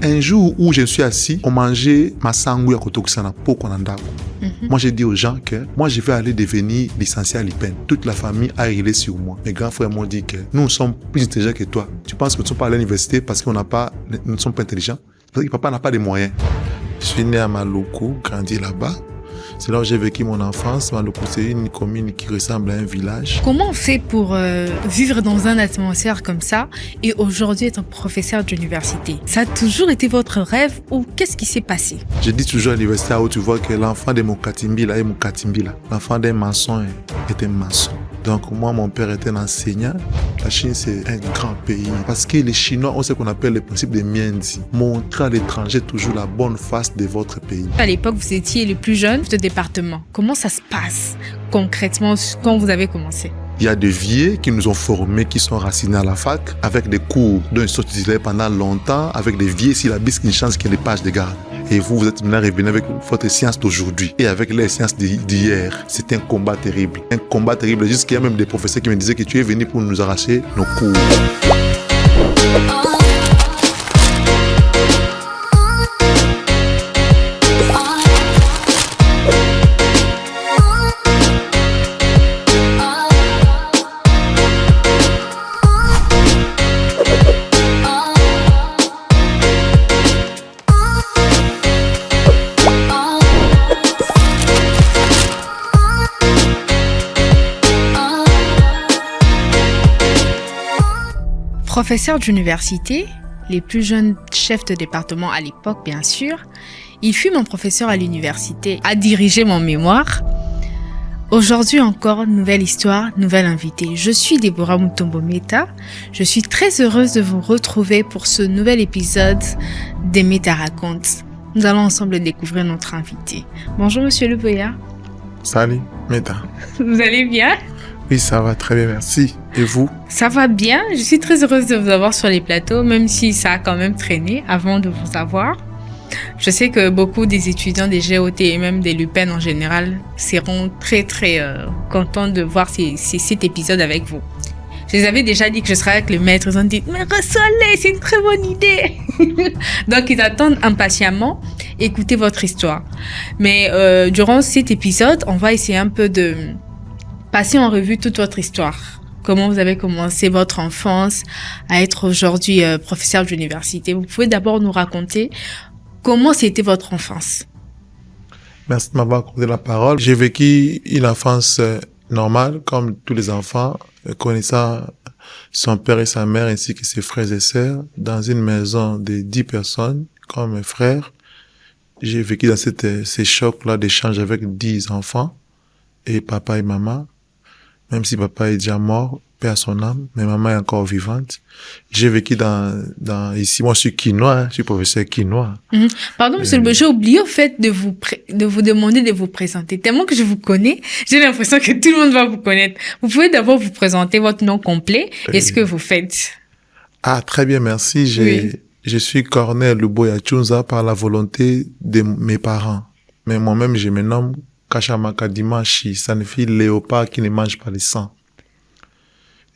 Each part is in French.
Un jour où je suis assis, on mangeait ma sangou à Kotokisana pour qu'on en dako. Moi, j'ai dit aux gens que moi, je vais aller devenir licencié à l'IPEN. Toute la famille a rilé sur moi. Mes grands frères m'ont dit que nous sommes plus intelligents que toi. Tu penses que nous ne sommes pas à l'université parce qu'on n'a pas, nous ne sommes pas intelligents? Parce que papa n'a pas de moyens. Je suis né à Maluku, grandi là-bas. C'est là où j'ai vécu mon enfance. Maluku, c'est une commune qui ressemble à un village. Comment on fait pour vivre dans une atmosphère comme ça et aujourd'hui être professeur d'université? Ça a toujours été votre rêve ou qu'est-ce qui s'est passé? Je dis toujours à l'université où tu vois que l'enfant de Mokatimbila est Mokatimbila. L'enfant d'un maçon est un maçon. Donc moi, mon père était un enseignant. La Chine, c'est un grand pays. Parce que les Chinois ont ce qu'on appelle le principe de Mienzi. Montrer à l'étranger toujours la bonne face de votre pays. À l'époque, vous étiez le plus jeune de département. Comment ça se passe concrètement quand vous avez commencé? Il y a des vieux qui nous ont formés, qui sont racinés à la fac, avec des cours dont ils sont titulaires pendant longtemps, avec des vieilles syllabus qui ne changent que les pages de garde. Et vous êtes maintenant revenu avec votre science d'aujourd'hui et avec les sciences d'hier. C'est un combat terrible. Un combat terrible. Jusqu'il y a même des professeurs qui me disaient que tu es venu pour nous arracher nos cours. Professeur d'université, les plus jeunes chefs de département à l'époque, bien sûr, il fut mon professeur à l'université, a dirigé mon mémoire. Aujourd'hui encore, nouvelle histoire, nouvelle invitée. Je suis Déborah Mutombo Meta. Je suis très heureuse de vous retrouver pour ce nouvel épisode des Meta Raconte. Nous allons ensemble découvrir notre invité. Bonjour Monsieur Luboya. Salut, Meta. Vous allez bien? Oui, ça va très bien, merci. Et vous? Ça va bien. Je suis très heureuse de vous avoir sur les plateaux, même si ça a quand même traîné avant de vous avoir. Je sais que beaucoup des étudiants des GOT et même des Lupin en général seront très contents de voir cet épisode avec vous. Je les avais déjà dit que je serais avec le maître. Ils ont dit « Mais reçois-les, c'est une très bonne idée !» Donc, ils attendent impatiemment écouter votre histoire. Mais durant cet épisode, on va essayer un peu de passer en revue toute votre histoire. Comment vous avez commencé votre enfance à être aujourd'hui professeur d'université. Vous pouvez d'abord nous raconter comment c'était votre enfance. Merci de m'avoir accordé la parole. J'ai vécu une enfance normale, comme tous les enfants, connaissant son père et sa mère ainsi que ses frères et sœurs, dans une maison de 10 personnes, comme mes frères. J'ai vécu dans ces chocs-là d'échange avec 10 enfants et papa et maman. Même si papa est déjà mort, paix à son âme, mais maman est encore vivante. J'ai vécu ici, moi je suis quinois, je suis professeur quinois. Pardon, monsieur le j'ai oublié au fait de vous demander de vous présenter. Tellement que je vous connais, j'ai l'impression que tout le monde va vous connaître. Vous pouvez d'abord vous présenter votre nom complet et ce que vous faites. Ah, très bien, merci. Je suis Cornel Luboya Chunza par la volonté de mes parents. Mais moi-même, je me nomme Kashamaka Dimashi, ça signifie léopard qui ne mange pas le sang.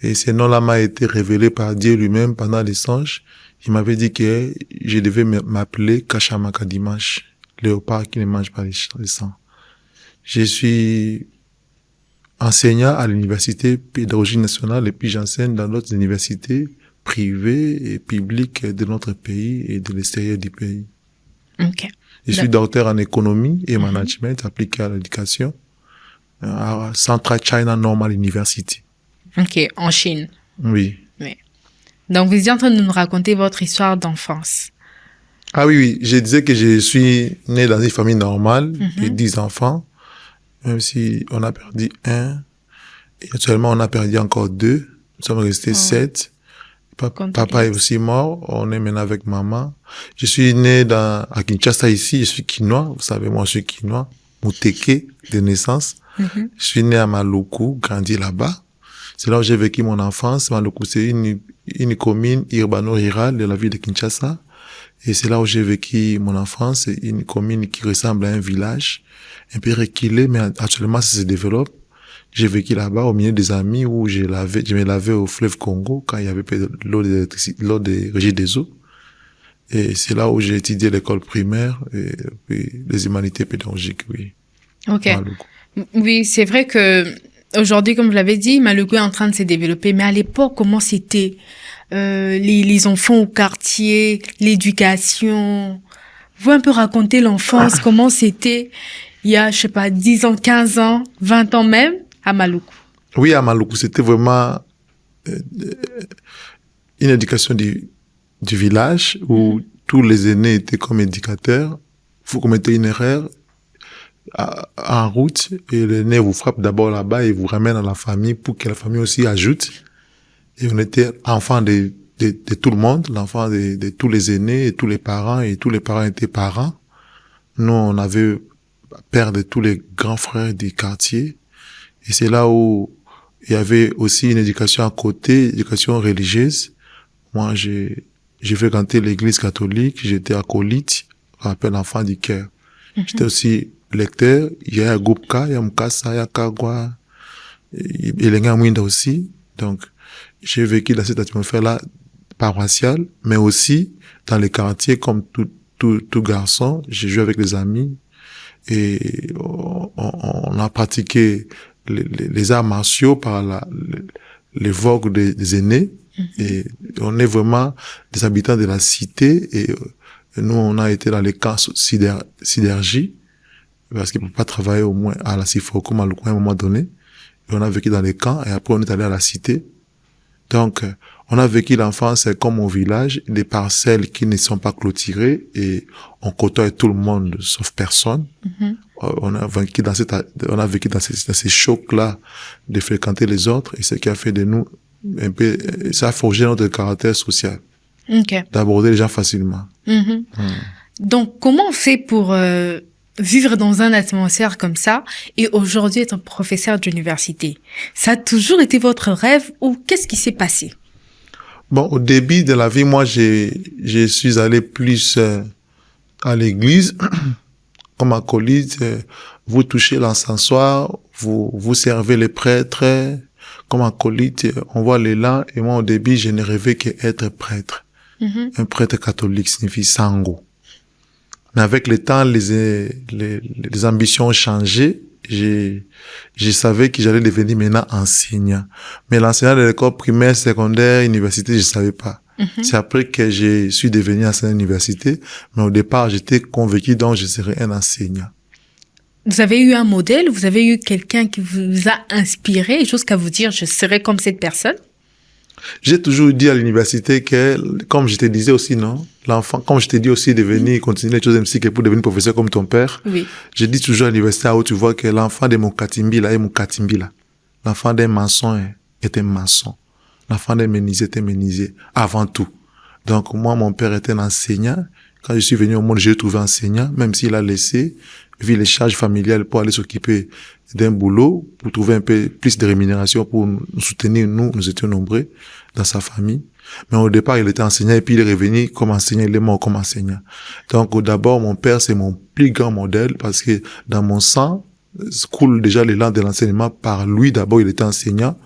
Et ce nom-là m'a été révélé par Dieu lui-même pendant les songes. Il m'avait dit que je devais m'appeler Kashamaka Dimashi, léopard qui ne mange pas le sang. Je suis enseignant à l'université pédagogique nationale et puis j'enseigne dans d'autres universités privées et publiques de notre pays et de l'extérieur du pays. Ok. Je suis docteur en économie et management appliqué à l'éducation à Central China Normal University. Ok, en Chine. Oui. Donc, vous êtes en train de nous raconter votre histoire d'enfance. Ah oui, je disais que je suis né dans une famille normale de 10 enfants, même si on a perdu un. Et actuellement, on a perdu encore 2. Nous sommes restés 7. Papa est aussi mort. On est maintenant avec maman. Je suis né à Kinshasa ici. Je suis quinois. Vous savez, moi, je suis quinois. Muteke de naissance. Je suis né à Maluku, grandi là-bas. C'est là où j'ai vécu mon enfance. Maluku, c'est une commune urbano-rurale de la ville de Kinshasa. Et c'est là où j'ai vécu mon enfance. C'est une commune qui ressemble à un village. Un peu reculé, mais actuellement, ça se développe. J'ai vécu là-bas au milieu des amis où je me lavais au fleuve Congo quand il y avait l'eau de régie des eaux. Et c'est là où j'ai étudié l'école primaire et puis les humanités pédagogiques, oui. Ok. Maluku. Oui, c'est vrai que aujourd'hui, comme je l'avais dit, Maluku est en train de se développer. Mais à l'époque, comment c'était les enfants au quartier, l'éducation? Vous pouvez un peu raconter l'enfance, comment c'était il y a, je sais pas, 10 ans, 15 ans, 20 ans même, à Maluku. Oui, à Maluku, c'était vraiment une éducation du village où tous les aînés étaient comme éducateurs. Vous commettez une erreur en route et l'aîné vous frappe d'abord là-bas et vous ramène à la famille pour que la famille aussi ajoute. Et on était enfants de tout le monde, l'enfant de tous les aînés et tous les parents étaient parents. Nous, on avait père de tous les grands frères du quartier. Et c'est là où il y avait aussi une éducation à côté, éducation religieuse. Moi, j'ai fréquenté l'église catholique, j'étais acolyte, on appelle enfant du cœur. J'étais aussi lecteur, il y a Gupka, il y a Mukasa, il y a Kagwa, et Lenga Mwinda aussi. Donc, j'ai vécu dans cette atmosphère-là paroissiale, mais aussi dans les quartiers comme tout garçon. J'ai joué avec les amis et on a pratiqué les arts martiaux par les vogues des aînés. Et on est vraiment des habitants de la cité et nous, on a été dans les camps sidérgie parce qu'ils ne peuvent pas travailler au moins à la Sifoko, à un moment donné. Et on a vécu dans les camps et après on est allé à la cité. Donc, on a vécu l'enfance comme au village, des parcelles qui ne sont pas clôturées et on côtoie tout le monde sauf personne. On a vécu dans ces chocs-là de fréquenter les autres et ce qui a fait de nous un peu, ça a forgé notre caractère social. Okay. D'aborder les gens facilement. Donc, comment on fait pour vivre dans une atmosphère comme ça et aujourd'hui être professeur d'université? Ça a toujours été votre rêve ou qu'est-ce qui s'est passé? Bon, au début de la vie, moi, je suis allé plus à l'église comme acolyte. Vous touchez l'encensoir, vous servez les prêtres. Comme acolyte, on voit l'élan. Et moi, au début, je ne rêvais qu'être prêtre. Un prêtre catholique signifie sango. Mais avec le temps, les ambitions ont changé. Je savais que j'allais devenir maintenant enseignant. Mais l'enseignant de l'école primaire, secondaire, université, je savais pas. C'est après que je suis devenu enseignant d'université. Mais au départ, j'étais convaincu donc je serais un enseignant. Vous avez eu un modèle, vous avez eu quelqu'un qui vous a inspiré, jusqu'à vous dire, je serai comme cette personne? J'ai toujours dit à l'université que, comme je te disais aussi, non, l'enfant, comme je t'ai dit aussi de venir continuer les choses ainsi que pour devenir professeur comme ton père. Oui. Je dis toujours à l'université où tu vois que l'enfant de Mukatimbila est Mukatimbila. L'enfant d'un maçon est un maçon. L'enfant d'un menuisier est un menuisier. Avant tout. Donc, moi, mon père était un enseignant. Quand je suis venu au monde, j'ai trouvé enseignant, même s'il a laissé, vu les charges familiales pour aller s'occuper d'un boulot, pour trouver un peu plus de rémunération pour nous soutenir, nous étions nombreux dans sa famille. Mais au départ, il était enseignant et puis il est revenu comme enseignant, il est mort comme enseignant. Donc, d'abord, mon père, c'est mon plus grand modèle parce que dans mon sang, coule déjà l'élan de l'enseignement par lui. D'abord, il était enseignant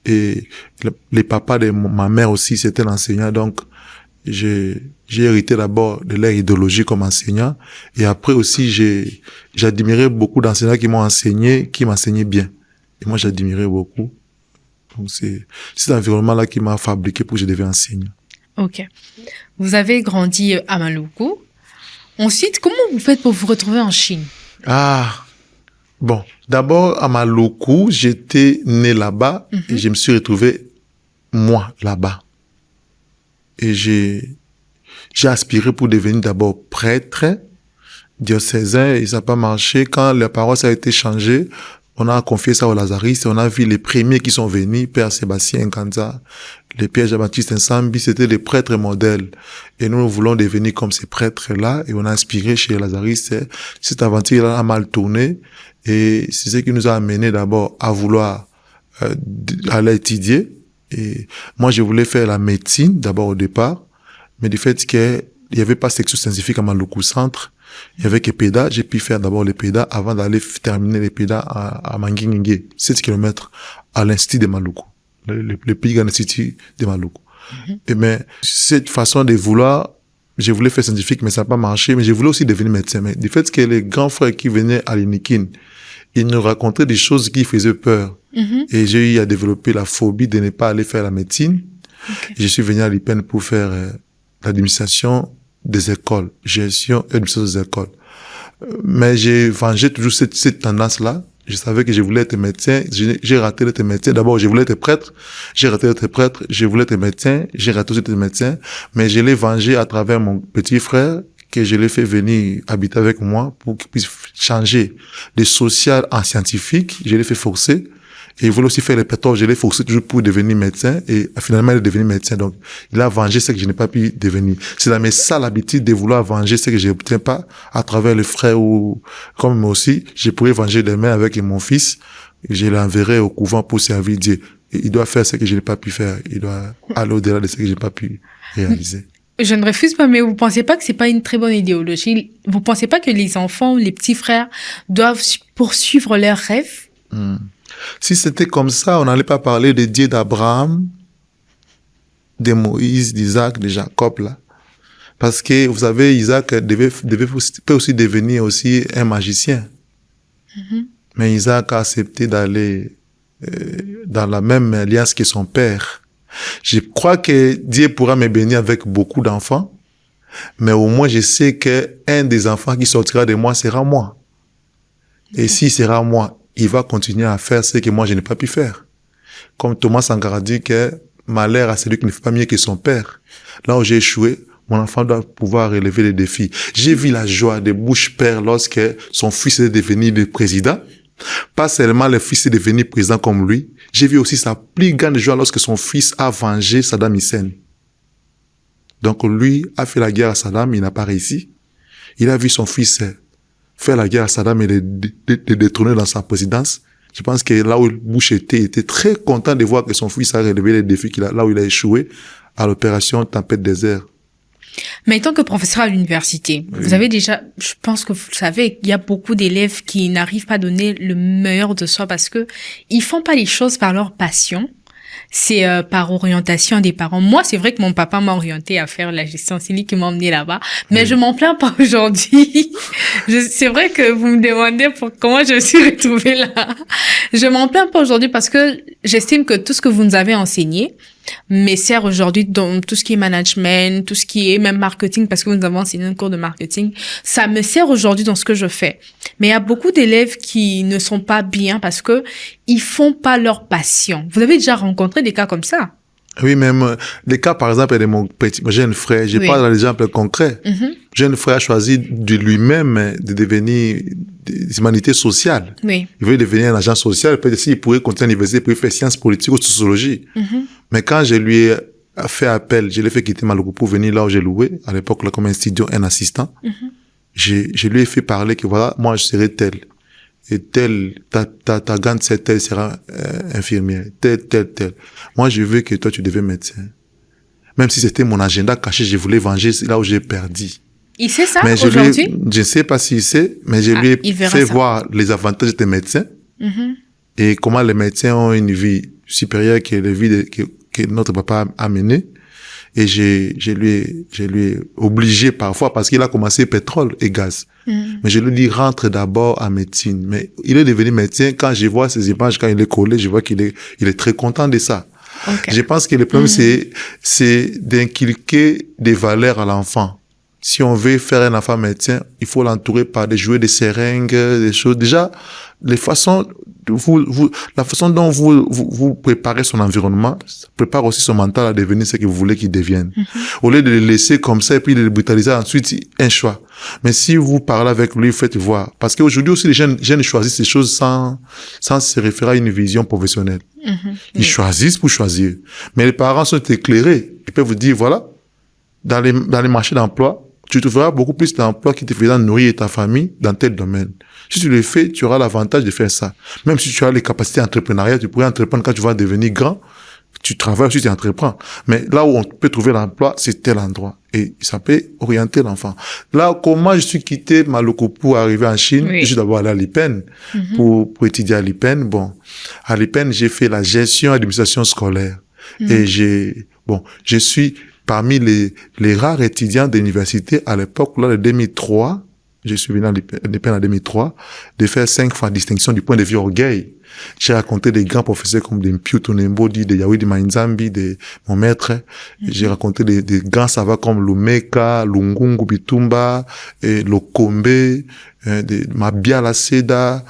et les papas de ma mère aussi, c'était l'enseignant. Donc, j'ai hérité d'abord de leur idéologie comme enseignant et après aussi j'admirais beaucoup d'enseignants qui m'ont enseigné, qui m'enseignaient bien. Et moi j'admirais beaucoup. Donc c'est cet environnement-là qui m'a fabriqué pour que je devienne enseignant. Ok. Vous avez grandi à Maluku. Ensuite, comment vous faites pour vous retrouver en Chine? Bon, d'abord à Maluku, j'étais né là-bas et je me suis retrouvé moi là-bas. Et j'ai aspiré pour devenir d'abord prêtre diocésain et ça n'a pas marché. Quand la paroisse a été changée, on a confié ça aux Lazaristes. On a vu les premiers qui sont venus, Père Sébastien Kanza, le Père Jean-Baptiste Nsambi, c'était des prêtres modèles. Et nous voulons devenir comme ces prêtres-là et on a inspiré chez les Lazaristes. Cette aventure a mal tourné et c'est ce qui nous a amené d'abord à vouloir aller étudier. Et moi, je voulais faire la médecine, d'abord au départ, mais du fait qu'il n'y avait pas section scientifique à Maluku Centre, il y avait que PEDA, j'ai pu faire d'abord les PEDA avant d'aller terminer les PEDA à Manguingue, 7 km à l'Institut de Maluku, le plus grand institut de Maluku. Et mais cette façon de vouloir je voulais faire scientifique, mais ça n'a pas marché. Mais je voulais aussi devenir médecin. Mais du fait que les grands frères qui venaient à l'Inikin, ils nous racontaient des choses qui faisaient peur. Et j'ai eu à développer la phobie de ne pas aller faire la médecine. Okay. Je suis venu à l'IPEN pour faire l'administration des écoles, gestion et administration des écoles. Mais j'ai vengé toujours cette tendance-là. Je savais que je voulais être médecin. J'ai raté d'être médecin. D'abord, je voulais être prêtre. J'ai raté d'être prêtre. Je voulais être médecin. J'ai raté aussi d'être médecin. Mais je l'ai vengé à travers mon petit frère, que je l'ai fait venir habiter avec moi pour qu'il puisse changer de social en scientifique. Je l'ai fait forcer. Et il voulait aussi faire les pétords. Je l'ai forcé toujours pour devenir médecin. Et finalement, il est devenu médecin. Donc, il a vengé ce que je n'ai pas pu devenir. C'est la mes sales habitudes de vouloir venger ce que je n'obtiens pas à travers le frère ou, comme moi aussi, je pourrais venger demain avec mon fils. Et je l'enverrai au couvent pour servir Dieu. Et il doit faire ce que je n'ai pas pu faire. Il doit aller au-delà de ce que je n'ai pas pu réaliser. Je ne refuse pas, mais vous pensez pas que c'est pas une très bonne idéologie? Vous pensez pas que les enfants, les petits frères doivent poursuivre leurs rêves? Si c'était comme ça, on n'allait pas parler de Dieu d'Abraham, de Moïse, d'Isaac, de Jacob, là. Parce que, vous savez, Isaac peut aussi devenir aussi un magicien. Mais Isaac a accepté d'aller dans la même alliance que son père. Je crois que Dieu pourra me bénir avec beaucoup d'enfants, mais au moins je sais qu'un des enfants qui sortira de moi sera moi. Et s'il sera moi, il va continuer à faire ce que moi je n'ai pas pu faire. Comme Thomas Sankara dit que malheur à celui qui ne fait pas mieux que son père. Là où j'ai échoué, mon enfant doit pouvoir relever les défis. J'ai vu la joie de Bush père lorsque son fils est devenu le président. Pas seulement le fils est devenu président comme lui, j'ai vu aussi sa plus grande joie lorsque son fils a vengé Saddam Hussein. Donc lui a fait la guerre à Saddam, il n'a pas réussi. Il a vu son fils faire la guerre à Saddam et le détrôner dans sa présidence. Je pense que là où Bush était très content de voir que son fils a relevé les défis là où il a échoué à l'opération Tempête désert. Mais en tant que professeur à l'université, oui. Vous avez déjà, je pense que vous le savez, il y a beaucoup d'élèves qui n'arrivent pas à donner le meilleur de soi parce que ils font pas les choses par leur passion. C'est par orientation des parents. Moi, c'est vrai que mon papa m'a orienté à faire la gestion, c'est lui qui m'a emmené là-bas. Mais je m'en plains pas aujourd'hui. C'est vrai que vous me demandez comment je me suis retrouvée là. Je m'en plains pas aujourd'hui parce que j'estime que tout ce que vous nous avez enseigné me sert aujourd'hui dans tout ce qui est management, tout ce qui est même marketing, parce que vous nous avez enseigné un cours de marketing. Ça me sert aujourd'hui dans ce que je fais. Mais il y a beaucoup d'élèves qui ne sont pas bien parce que ils font pas leur passion. Vous avez déjà rencontré des cas comme ça? Oui, même des cas, par exemple, de mon jeune frère. Je parle d'un exemple concret. Jeune frère a choisi de lui-même de devenir des humanités sociales. Oui. Il veut devenir un agent social. Peut-être s'il pourrait continuer à l'université, il pourrait faire sciences politiques ou sociologie. Mais quand je lui ai fait appel, je l'ai fait quitter Maloko pour venir là où j'ai loué, à l'époque, là, comme un studio, un assistant. Je lui ai fait parler que voilà, moi, je serai tel. Et tel, ta grande sœur, telle sera infirmière. Tel. Moi, je veux que toi, tu deviens médecin. Même si c'était mon agenda caché, je voulais venger là où j'ai perdu. Il sait ça aujourd'hui? Je ne sais pas s'il sait, mais je lui ai fait voir les avantages des médecins et comment les médecins ont une vie supérieure que la vie que notre papa a menée. Et je lui ai obligé parfois parce qu'il a commencé pétrole et gaz. Mais je lui dis rentre d'abord en médecine. Mais il est devenu médecin. Quand je vois ses images, quand il est collé, je vois qu'il est très content de ça. Okay. Je pense que le problème c'est d'inculquer des valeurs à l'enfant. Si on veut faire un enfant médecin, il faut l'entourer par des jouets, des seringues, des choses. Déjà, la façon dont vous préparez son environnement, ça prépare aussi son mental à devenir ce que vous voulez qu'il devienne. Au lieu de le laisser comme ça et puis de le brutaliser ensuite, un choix. Mais si vous parlez avec lui, vous faites voir. Parce qu'aujourd'hui aussi, les jeunes choisissent ces choses sans se référer à une vision professionnelle. Ils choisissent pour choisir. Mais les parents sont éclairés. Ils peuvent vous dire, voilà, dans les marchés d'emploi, tu trouveras beaucoup plus d'emplois qui te feront nourrir ta famille dans tel domaine. Si tu le fais, tu auras l'avantage de faire ça. Même si tu as les capacités entrepreneuriales, tu pourrais entreprendre quand tu vas devenir grand. Tu travailles aussi, tu entreprends. Mais là où on peut trouver l'emploi, c'est tel endroit. Et ça peut orienter l'enfant. Là, comment je suis quitté Maloko pour arriver en Chine, je suis d'abord allé à l'IPEN pour étudier à l'IPEN. Bon, à l'IPEN, j'ai fait la gestion et l'administration scolaire. Et je suis parmi les rares étudiants de l'université à l'époque, là, de 2003, je suis venu à l'IPN en 2003, de faire 5 fois distinction du point de vue orgueil. J'ai raconté des grands professeurs comme des Mpiutu Nembodi, des Yawidi Mainzambi, mon maître. J'ai raconté des grands savants comme Lumeka, Lungungu Bitumba, Lokombe, Mabia Laceda,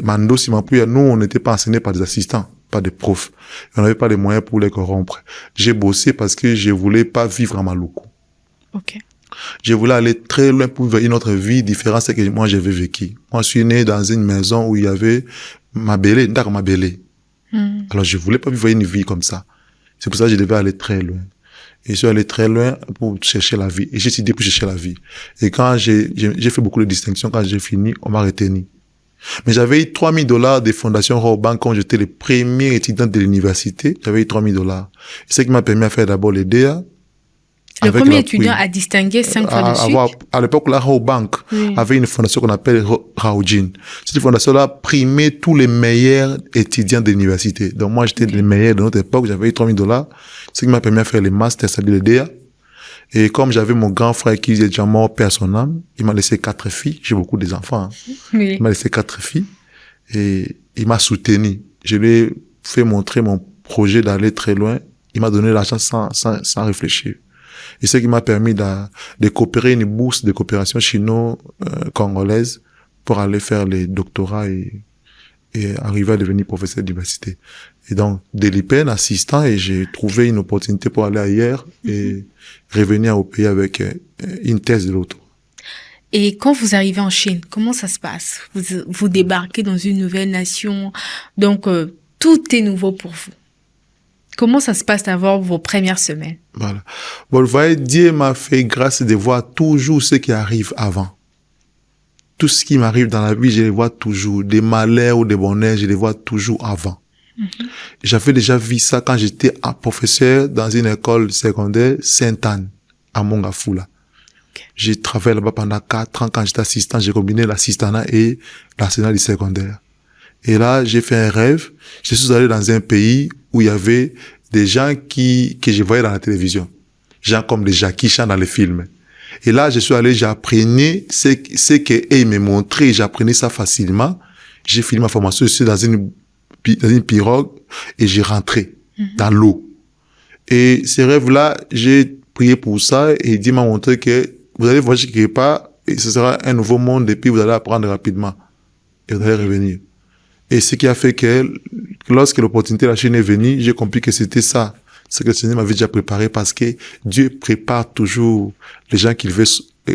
Mando Simapuya. Nous, on n'était pas enseignés par des assistants, pas des profs. On n'avait pas les moyens pour les corrompre. J'ai bossé parce que je voulais pas vivre à Maluku. Ok. Je voulais aller très loin pour vivre une autre vie différente de ce que moi j'avais vécu. Moi, je suis né dans une maison où il y avait Mabélé, Ndar Mabélé. Alors, je voulais pas vivre une vie comme ça. C'est pour ça que je devais aller très loin. Et je suis allé très loin pour chercher la vie. Et j'ai décidé pour chercher la vie. Et quand j'ai fait beaucoup de distinctions, quand j'ai fini, on m'a retenu. Mais j'avais eu $3,000 des fondations Robank quand j'étais le premier étudiant de l'université. J'avais eu $3,000. Et ce qui m'a permis de faire d'abord les DA. Le premier étudiant a distingué 5 fois de suite. À l'époque, la Robank avait une fondation qu'on appelle Raoujin. Cette fondation-là primait tous les meilleurs étudiants de l'université. Donc moi, j'étais le meilleur de notre époque. J'avais eu $3,000. Ce qui m'a permis de faire les masters, c'est-à-dire les DA. Et comme j'avais mon grand frère qui est déjà mort, père son âme, il m'a laissé 4 filles. J'ai beaucoup d'enfants. Oui. Il m'a laissé 4 filles. Et il m'a soutenu. Je lui ai fait montrer mon projet d'aller très loin. Il m'a donné l'argent sans réfléchir. Et ce qui m'a permis de coopérer une bourse de coopération chino-congolaise pour aller faire les doctorats et arriver à devenir professeur d'université. Et donc, de l'IPN assistant, et j'ai trouvé une opportunité pour aller ailleurs et revenir au pays avec une thèse de l'auto. Et quand vous arrivez en Chine, comment ça se passe? Vous débarquez dans une nouvelle nation, donc tout est nouveau pour vous. Comment ça se passe d'abord vos premières semaines? Voilà. Bon, vous voyez, Dieu m'a fait grâce de voir toujours ce qui arrive avant. Tout ce qui m'arrive dans la vie, je les vois toujours. Des malheurs ou des bonheurs, je les vois toujours avant. J'avais déjà vu ça quand j'étais professeur dans une école secondaire Sainte-Anne, à Mongafula. J'ai travaillé là-bas pendant 4 ans. Quand j'étais assistant, j'ai combiné l'assistanat et l'enseignement du secondaire. Et là, j'ai fait un rêve. Je suis allé dans un pays où il y avait des gens que je voyais dans la télévision. Gens comme les Jackie Chan dans les films. Et là, je suis allé, j'apprenais ce qu'ils me montraient, j'apprenais ça facilement. J'ai fini ma formation, je suis dans une pirogue et j'ai rentré dans l'eau. Et ces rêves-là, j'ai prié pour ça et Dieu m'a montré que vous allez voyager quelque part et ce sera un nouveau monde et puis vous allez apprendre rapidement. Et vous allez revenir. Et ce qui a fait que lorsque l'opportunité de la Chine est venue, j'ai compris que c'était ça. Ce que le Seigneur m'avait déjà préparé parce que Dieu prépare toujours les gens qu'il veut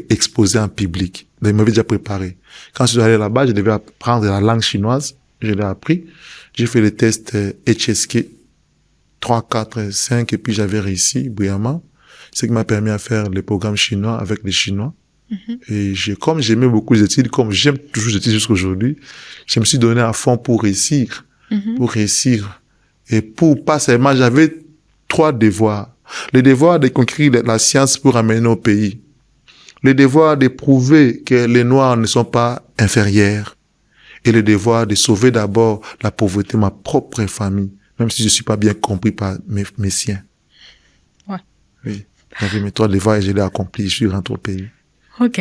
exposer en public. Donc, il m'avait déjà préparé. Quand je suis allé là-bas, je devais apprendre la langue chinoise. Je l'ai appris. J'ai fait les tests HSK 3, 4, 5 et puis j'avais réussi brillamment. Ce qui m'a permis à faire les programmes chinois avec les Chinois. Et comme j'aimais beaucoup les études, comme j'aime toujours les études jusqu'à aujourd'hui, je me suis donné à fond pour réussir. Pour réussir. Et pour pas seulement, j'avais 3 devoirs. Le devoir de conquérir la science pour amener au pays. Le devoir de prouver que les Noirs ne sont pas inférieurs. Et le devoir de sauver d'abord la pauvreté de ma propre famille, même si je suis pas bien compris par mes siens. Ouais. Oui. J'avais mes 3 devoirs et je l'ai accompli. Je suis rentré au pays. Ok.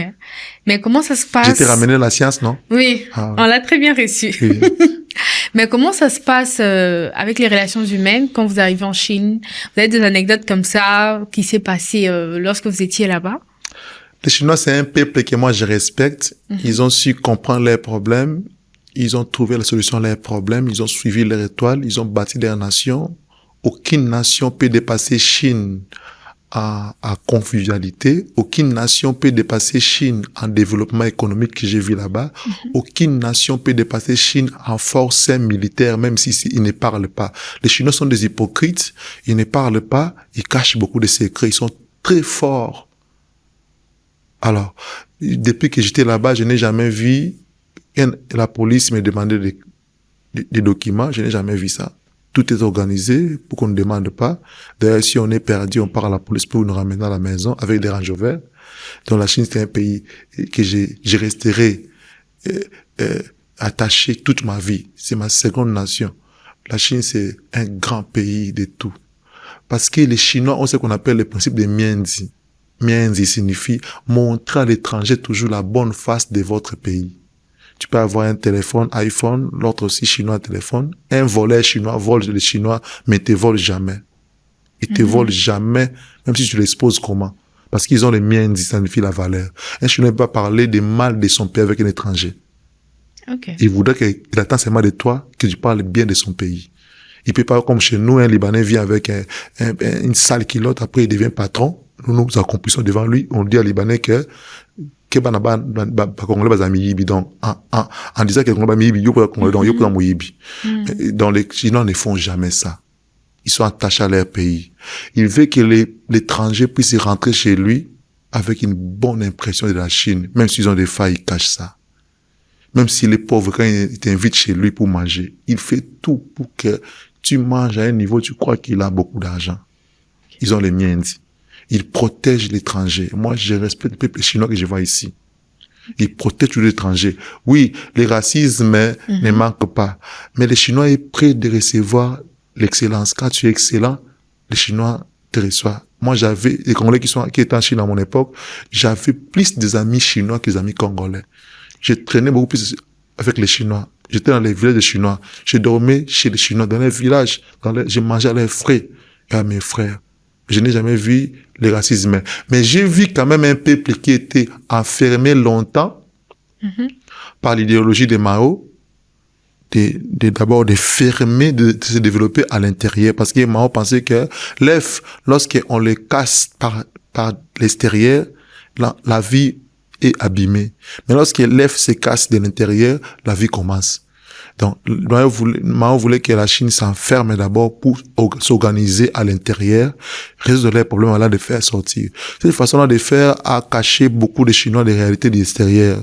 Mais comment ça se passe? Je t'ai ramené la science, non? Oui. On l'a très bien reçu. Oui. Mais comment ça se passe avec les relations humaines quand vous arrivez en Chine? Vous avez des anecdotes comme ça qui s'est passé lorsque vous étiez là-bas? Les Chinois, c'est un peuple que moi je respecte. Ils ont su comprendre leurs problèmes. Ils ont trouvé la solution à leurs problèmes. Ils ont suivi leur étoile. Ils ont bâti leur nation. Aucune nation peut dépasser Chine à convivialité. Aucune nation peut dépasser Chine en développement économique que j'ai vu là-bas. Aucune nation peut dépasser Chine en force militaire, même si ils ne parlent pas. Les Chinois sont des hypocrites. Ils ne parlent pas. Ils cachent beaucoup de secrets. Ils sont très forts. Alors, depuis que j'étais là-bas, je n'ai jamais vu la police me demander des documents. Je n'ai jamais vu ça. Tout est organisé pour qu'on ne demande pas. D'ailleurs, si on est perdu, on part à la police pour nous ramener à la maison avec des Range Rover. Donc la Chine, c'est un pays que je resterai attaché toute ma vie. C'est ma seconde nation. La Chine, c'est un grand pays de tout. Parce que les Chinois ont ce qu'on appelle le principe de mianzi. Mianzi signifie montrer à l'étranger toujours la bonne face de votre pays. Tu peux avoir un téléphone, iPhone, l'autre aussi chinois téléphone. Un voleur chinois vole les Chinois, mais te vole jamais. Ils te volent jamais, même si tu l'exposes comment. Parce qu'ils ont les miens, ça signifie la valeur. Un Chinois ne peut pas parler des mal de son pays avec un étranger. Okay. Il voudrait qu'il attend seulement de toi que tu parles bien de son pays. Il peut pas, comme chez nous, un Libanais vient avec une sale culotte, après il devient patron. Nous accomplissons devant lui. On dit à Libanais que Congolais bazami yibi donc en disant que Congolais bazami yibi yo pour Congolais donc yo pour mo yibi. Dans les Chinois ne font jamais ça. Ils sont attachés à leur pays. Il veut que l'étranger puisse rentrer chez lui avec une bonne impression de la Chine. Même s'ils ont des failles, ils cachent ça. Même s'il est pauvre, quand il t'invite chez lui pour manger, il fait tout pour que tu manges à un niveau, tu crois qu'il a beaucoup d'argent. Ils ont les miens. Ils protègent l'étranger. Moi, je respecte le peuple chinois que je vois ici. Ils protègent l'étranger. Oui, le racisme ne manque pas. Mais les Chinois sont prêts de recevoir l'excellence. Quand tu es excellent, les Chinois te reçoivent. Moi, j'avais, les Congolais qui étaient en Chine à mon époque, j'avais plus des amis chinois que des amis congolais. Je traînais beaucoup plus avec les Chinois. J'étais dans les villages des Chinois. Je dormais chez les Chinois, dans les villages. Je mangeais à leurs frères et à mes frères. Je n'ai jamais vu le racisme. Mais j'ai vu quand même un peuple qui était enfermé longtemps par l'idéologie de Mao, d'abord de fermer, de se développer à l'intérieur. Parce que Mao pensait que l'œuf, lorsqu'on le casse par l'extérieur, la vie est abîmée. Mais lorsque l'œuf se casse de l'intérieur, la vie commence. Donc, Mao voulait que la Chine s'enferme d'abord pour s'organiser à l'intérieur, résoudre les problèmes là de faire sortir. Cette façon-là de faire a caché beaucoup de Chinois des réalités de l'extérieur.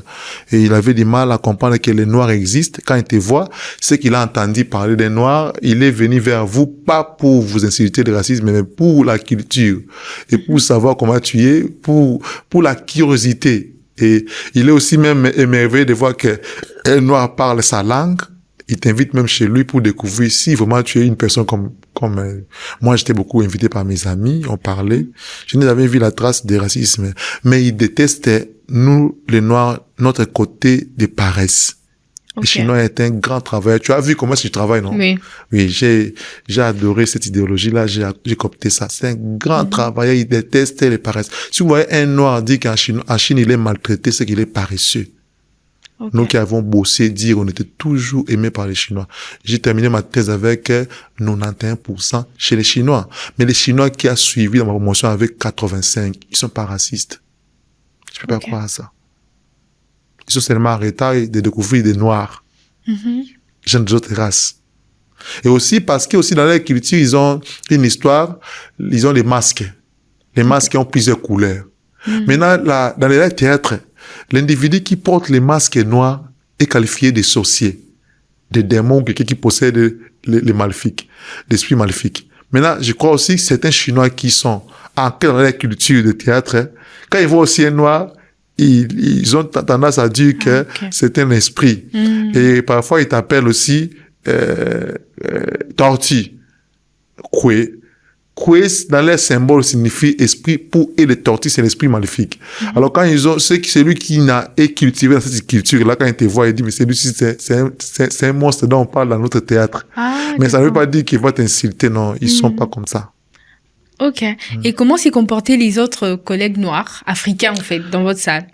Et il avait du mal à comprendre que les Noirs existent. Quand il te voit, c'est qu'il a entendu parler des Noirs, il est venu vers vous, pas pour vous insulter de racisme, mais pour la culture. Et pour savoir comment tu es, pour la curiosité. Et il est aussi même émerveillé de voir que un Noir parle sa langue. Il t'invite même chez lui pour découvrir si vraiment tu es une personne comme moi, j'étais beaucoup invité par mes amis, on parlait. Je n'ai jamais vu la trace de racisme. Mais il détestait, nous, les Noirs, notre côté de paresse. Okay. Le Chinois est un grand travailleur. Tu as vu comment je travaille, non? Oui. Oui, j'ai adoré cette idéologie-là, j'ai copté ça. C'est un grand travailleur, il déteste les paresses. Si vous voyez un Noir dire qu'en Chine, il est maltraité, c'est qu'il est paresseux. Okay. Nous qui avons bossé, dire, on était toujours aimés par les Chinois. J'ai terminé ma thèse avec 91% chez les Chinois. Mais les Chinois qui a suivi dans ma promotion avec 85, ils sont pas racistes. Je peux pas croire à ça. Ils sont seulement arrêtés de découvrir des Noirs. Gens d'autres races. Et aussi parce que aussi dans leur culture, ils ont une histoire, ils ont les masques. Les masques ont plusieurs couleurs. Maintenant, dans les théâtres, l'individu qui porte les masques noirs est qualifié de sorcier, de démon, quelqu'un qui possède les maléfiques, l'esprit maléfique. Maintenant, je crois aussi que certains Chinois qui sont ancrés dans leur culture de théâtre, quand ils voient aussi un noir, ils ont tendance à dire que c'est un esprit. Et parfois, ils t'appellent aussi tortue. Koué, dans leur symbole, signifie esprit et les tortues, c'est l'esprit maléfique. Alors, quand c'est lui qui n'a été cultivé dans cette culture-là, quand il te voit, il dit, mais c'est un monstre dont on parle dans notre théâtre. Mais ça ne veut pas dire qu'il va t'insulter, non, ils sont pas comme ça. Ok. Et comment s'y comportaient les autres collègues noirs, africains, en fait, dans votre salle?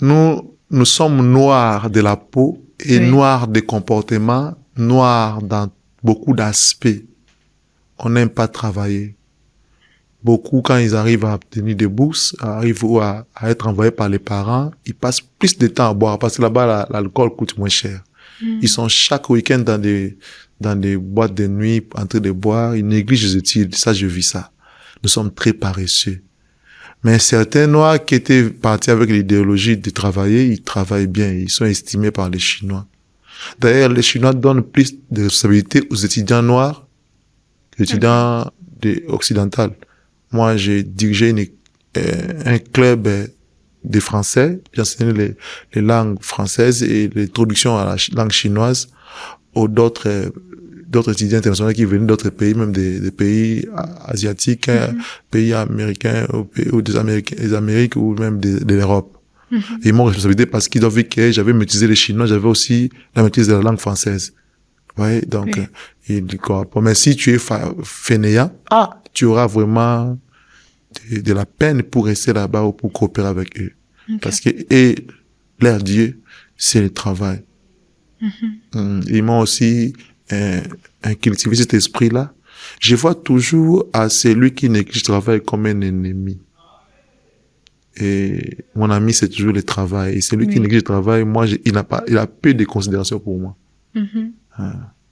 Nous sommes noirs de la peau et noirs de comportement, noirs dans beaucoup d'aspects. On n'aime pas travailler. Beaucoup, quand ils arrivent à obtenir des bourses, arrivent à être envoyés par les parents, ils passent plus de temps à boire parce que là-bas, l'alcool coûte moins cher. Ils sont chaque week-end dans des boîtes de nuit en train de boire. Ils négligent les études. Ça, je vis ça. Nous sommes très paresseux. Mais certains Noirs qui étaient partis avec l'idéologie de travailler, ils travaillent bien. Ils sont estimés par les Chinois. D'ailleurs, les Chinois donnent plus de responsabilités aux étudiants noirs étudiant occidental. Moi, j'ai dirigé un club de français. J'enseignais les langues françaises et les traductions à la langue chinoise aux d'autres d'autres étudiants internationaux qui venaient d'autres pays, même des pays asiatiques, pays américains, ou des Amériques, ou même de l'Europe. Et ils m'ont responsabilité parce qu'ils ont vu que j'avais maîtrisé le chinois, j'avais aussi la maîtrise de la langue française. Ouais, donc, ils disent quoi. Mais si tu es fainéant, tu auras vraiment de la peine pour rester là-bas ou pour coopérer avec eux. Parce que, leur Dieu, c'est le travail. Ils m'ont aussi cultivé cet esprit-là. Je vois toujours à celui qui néglige le travail comme un ennemi. Et mon ami, c'est toujours le travail. Et celui qui néglige le travail, moi, il a peu de considération pour moi.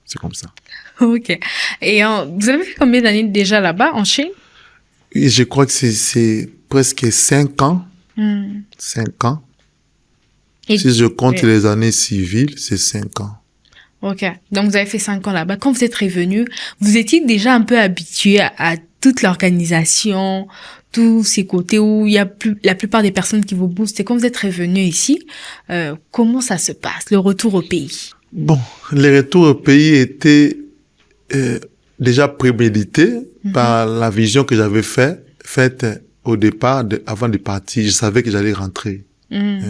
C'est comme ça. Ok. Et vous avez fait combien d'années déjà là-bas, en Chine? Et je crois que c'est presque 5 ans. 5 ans. Et si je compte les années civiles, c'est 5 ans. Ok. Donc, vous avez fait 5 ans là-bas. Quand vous êtes revenu, vous étiez déjà un peu habitué à toute l'organisation, tous ces côtés où il y a la plupart des personnes qui vous boostent. Et quand vous êtes revenu ici, comment ça se passe, le retour au pays? Bon, le retour au pays était déjà prémédité par la vision que j'avais faite au départ, avant de partir. Je savais que j'allais rentrer.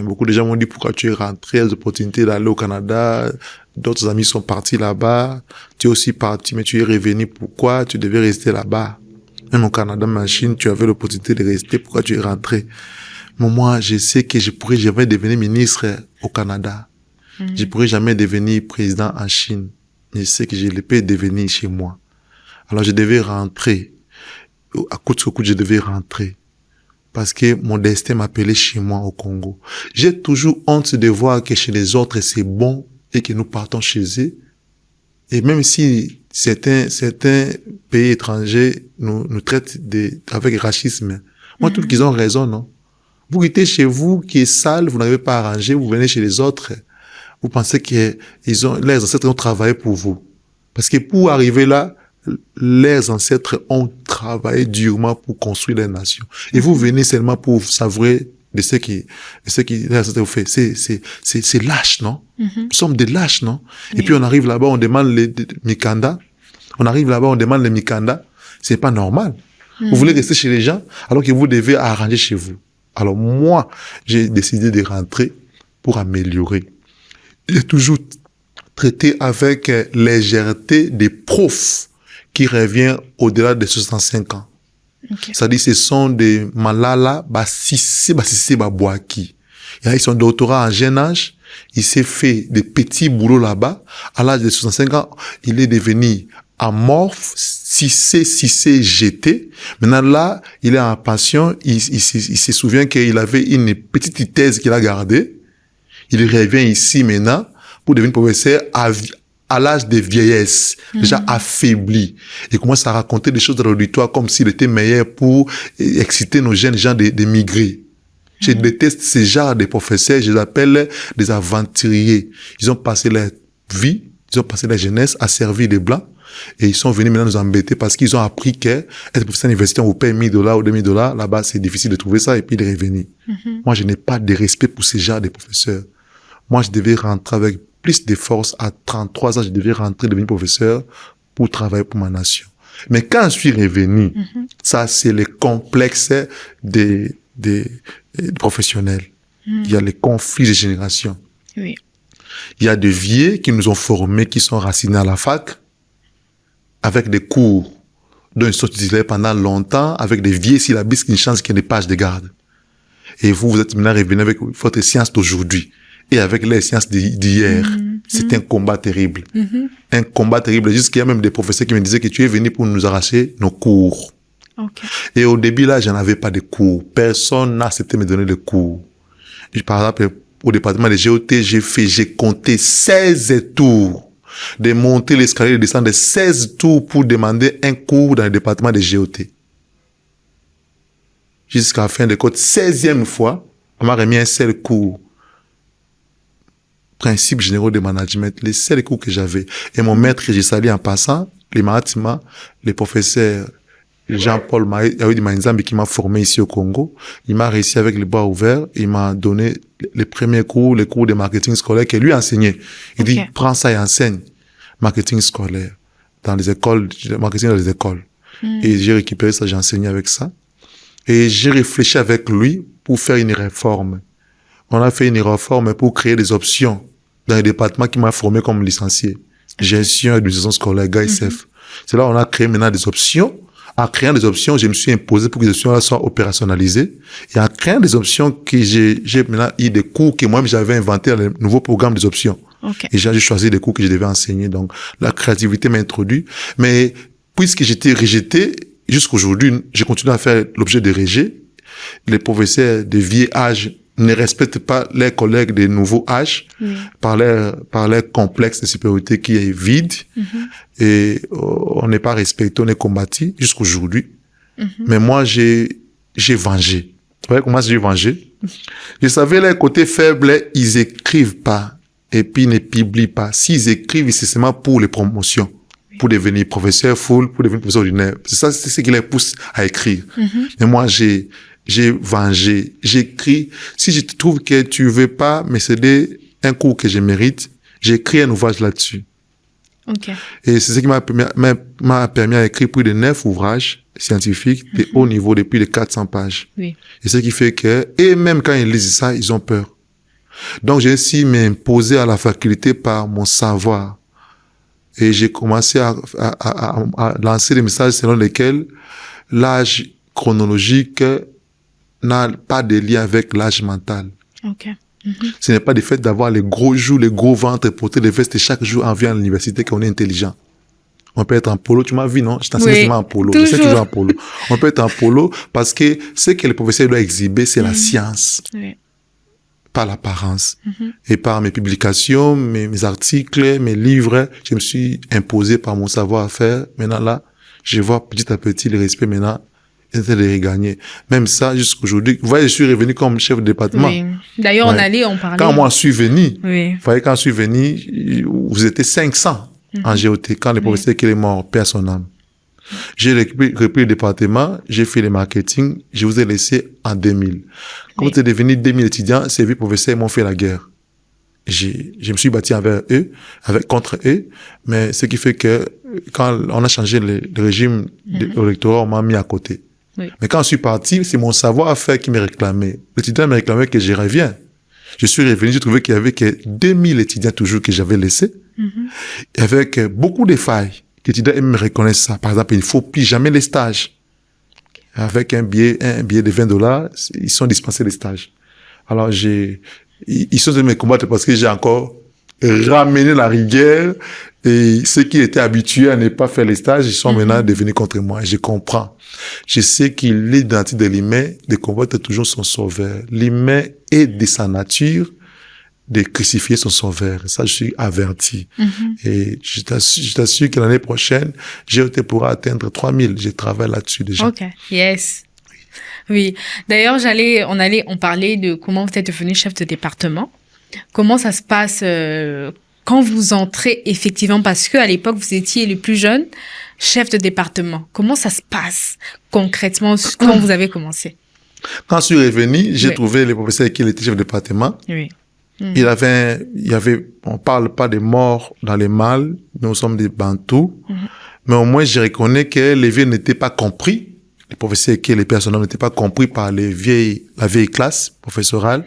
Beaucoup de gens m'ont dit pourquoi tu es rentré, les opportunités d'aller au Canada, d'autres amis sont partis là-bas, tu es aussi parti mais tu es revenu, pourquoi tu devais rester là-bas? Même au Canada, en Chine, tu avais l'opportunité de rester, pourquoi tu es rentré? Mais moi, je sais que je pourrais jamais devenir ministre au Canada. Je pourrais jamais devenir président en Chine. Je sais que je le peux devenir chez moi. Alors je devais rentrer. À coûte que coûte, je devais rentrer. Parce que mon destin m'appelait chez moi au Congo. J'ai toujours honte de voir que chez les autres c'est bon et que nous partons chez eux. Et même si certains pays étrangers nous traitent avec racisme, moi je trouve qu'ils ont raison, non? Vous quittez chez vous qui est sale, vous n'avez pas arrangé, vous venez chez les autres. Vous pensez que leurs ancêtres ont travaillé pour vous. Parce que pour arriver là, leurs ancêtres ont travaillé durement pour construire leur nation. Et vous venez seulement pour savourer de ce qui leurs ancêtres ont fait. C'est lâche, non? Nous sommes des lâches, non? Et puis on arrive là-bas, on demande les mikanda. On arrive là-bas, on demande les mikanda. C'est pas normal. Vous voulez rester chez les gens alors que vous devez arranger chez vous. Alors moi, j'ai décidé de rentrer pour améliorer. J'ai toujours traité avec légèreté des profs qui revient au-delà de 65 ans. C'est-à-dire, ce sont des Malala Basisi Babouaki. Ils sont doctorats en jeune âge. Il s'est fait des petits boulots là-bas. À l'âge de 65 ans, il est devenu amorphe, Cissé GT. Maintenant là, il est en pension. Il se souvient qu'il avait une petite thèse qu'il a gardée. Il revient ici maintenant pour devenir professeur à l'âge de vieillesse, déjà affaibli. Il commence à raconter des choses dans l'auditoire comme s'il était meilleur pour exciter nos jeunes gens de migrer. Je déteste ce genre de professeurs, je les appelle des aventuriers. Ils ont passé leur vie, ils ont passé leur jeunesse à servir les Blancs et ils sont venus maintenant nous embêter parce qu'ils ont appris que être professeur universitaire, on vous paye $1,000 ou $2,000, là-bas c'est difficile de trouver ça et puis de revenir. Moi, je n'ai pas de respect pour ce genre de professeurs. Moi, je devais rentrer avec plus de force. À 33 ans, je devais rentrer, devenir professeur pour travailler pour ma nation. Mais quand je suis revenu, ça, c'est le complexe des professionnels. Il y a les conflits de génération. Oui. Il y a des vieux qui nous ont formés, qui sont racinés à la fac, avec des cours dont ils sont titulaires pendant longtemps, avec des vieux syllabus qui ne changent que des pages de garde. Et vous êtes maintenant revenu avec votre science d'aujourd'hui. Et avec les sciences d'hier, c'est un combat terrible. Un combat terrible. Jusqu'il y a même des professeurs qui me disaient que tu es venu pour nous arracher nos cours. Et au début, là, j'en avais pas de cours. Personne n'a accepté de me donner de cours. Et par exemple, au département de GOT, j'ai compté 16 tours. De monter l'escalier, de descendre 16 tours pour demander un cours dans le département de GOT. Jusqu'à la fin de compte, 16e fois, on m'a remis un seul cours. Principes généraux de management, les seuls cours que j'avais. Et mon maître, j'ai salué en passant, le professeur Jean-Paul Yaoudi Mainzambi qui m'a formé ici au Congo. Il m'a réussi avec les bras ouverts. Il m'a donné les premiers cours, les cours de marketing scolaire que lui enseignait. Il dit, prends ça et enseigne. Marketing scolaire. dans les écoles, marketing dans les écoles. Et j'ai récupéré ça, j'ai enseigné avec ça. Et j'ai réfléchi avec lui pour faire une réforme. On a fait une réforme pour créer des options dans les départements qui m'a formé comme licencié. Gestion et administration scolaire, GAICF. C'est là où on a créé maintenant des options. En créant des options, je me suis imposé pour que les options-là soient opérationnalisées. Et en créant des options, j'ai maintenant eu des cours que moi-même j'avais inventé dans le nouveau programme des options. Et j'ai choisi des cours que je devais enseigner. Donc, la créativité m'a introduit. Mais puisque j'étais rejeté, jusqu'aujourd'hui, j'ai continué à faire l'objet de rejet. Les professeurs de vieux âge ne respectent pas leurs collègues de nouveau âge par leur complexe de supériorité qui est vide. Et on n'est pas respecté, on est combattu jusqu'aujourd'hui. Mais moi, j'ai vengé. Vous voyez comment j'ai vengé? Je savais leur côté faible, ils écrivent pas et puis ils ne publient pas. S'ils écrivent, c'est seulement pour les promotions, pour devenir professeur full, pour devenir professeur ordinaire. C'est ça, c'est ce qui les pousse à écrire. Mais moi, j'ai vengé, j'écris. Si je trouve que tu veux pas me céder un cours que je mérite, j'écris un ouvrage là-dessus. Et c'est ce qui m'a permis à écrire plus de 9 ouvrages scientifiques de haut niveau de plus de 400 pages. Et ce qui fait que, et même quand ils lisent ça, ils ont peur. Donc, j'ai ainsi m'imposé à la faculté par mon savoir. Et j'ai commencé à lancer des messages selon lesquels l'âge chronologique n'a pas de lien avec l'âge mental. Ce n'est pas le fait d'avoir les gros joues, les gros ventres et porter des vestes chaque jour en venant à l'université qu'on est intelligent. On peut être en polo. Tu m'as vu, non? Je t'enseigne seulement en polo. Je sais toujours en polo. On peut être en polo parce que ce que le professeur doit exhiber, c'est la science. Par l'apparence. Et par mes publications, mes articles, mes livres, je me suis imposé par mon savoir-faire. Maintenant, là, je vois petit à petit le respect maintenant essayer de regagner. Même ça, jusqu'aujourd'hui. Vous voyez, je suis revenu comme chef de département. D'ailleurs, on parlait. Quand moi, je suis venu, vous voyez, quand je suis venu, vous étiez 500 en GOT. Quand le professeur qui est mort, paix à son âme. J'ai repris le département, j'ai fait le marketing, je vous ai laissé en 2000. Quand vous êtes devenu 2000 étudiants, ces vieux professeurs m'ont fait la guerre. Je me suis battu contre eux, mais ce qui fait que quand on a changé le régime électoral, on m'a mis à côté. Mais quand je suis parti, c'est mon savoir-faire qui me réclamait. L'étudiant me réclamait que je reviens. Je suis revenu, j'ai trouvé qu'il y avait que 2000 étudiants toujours que j'avais laissés, avec beaucoup de failles. Les étudiants me reconnaissent ça. Par exemple, il ne faut plus jamais les stages. Avec un billet de $20, ils sont dispensés les stages. Alors ils sont de me combattre parce que j'ai encore ramené la rigueur et ceux qui étaient habitués à ne pas faire les stages, ils sont maintenant devenus contre moi. Et je comprends. Je sais qu'il est dans de l'humain de combattre toujours son sauveur. L'humain est de sa nature de crucifier son sauveur. Ça, je suis averti. Et je t'assure que l'année prochaine, GOT pourra atteindre 3000. Je travaille là-dessus déjà. Yes. Oui. D'ailleurs, on parlait de comment vous êtes devenu chef de département. Comment ça se passe quand vous entrez effectivement, parce que à l'époque, vous étiez le plus jeune chef de département. Comment ça se passe concrètement quand vous avez commencé? Quand je suis revenu, j'ai trouvé le professeur qui était chef de département. Il y avait, on parle pas des morts dans les mâles, nous sommes des bantous, mais au moins je reconnais que les vieux n'étaient pas compris, les professeurs et les personnels n'étaient pas compris par la vieille classe professorale.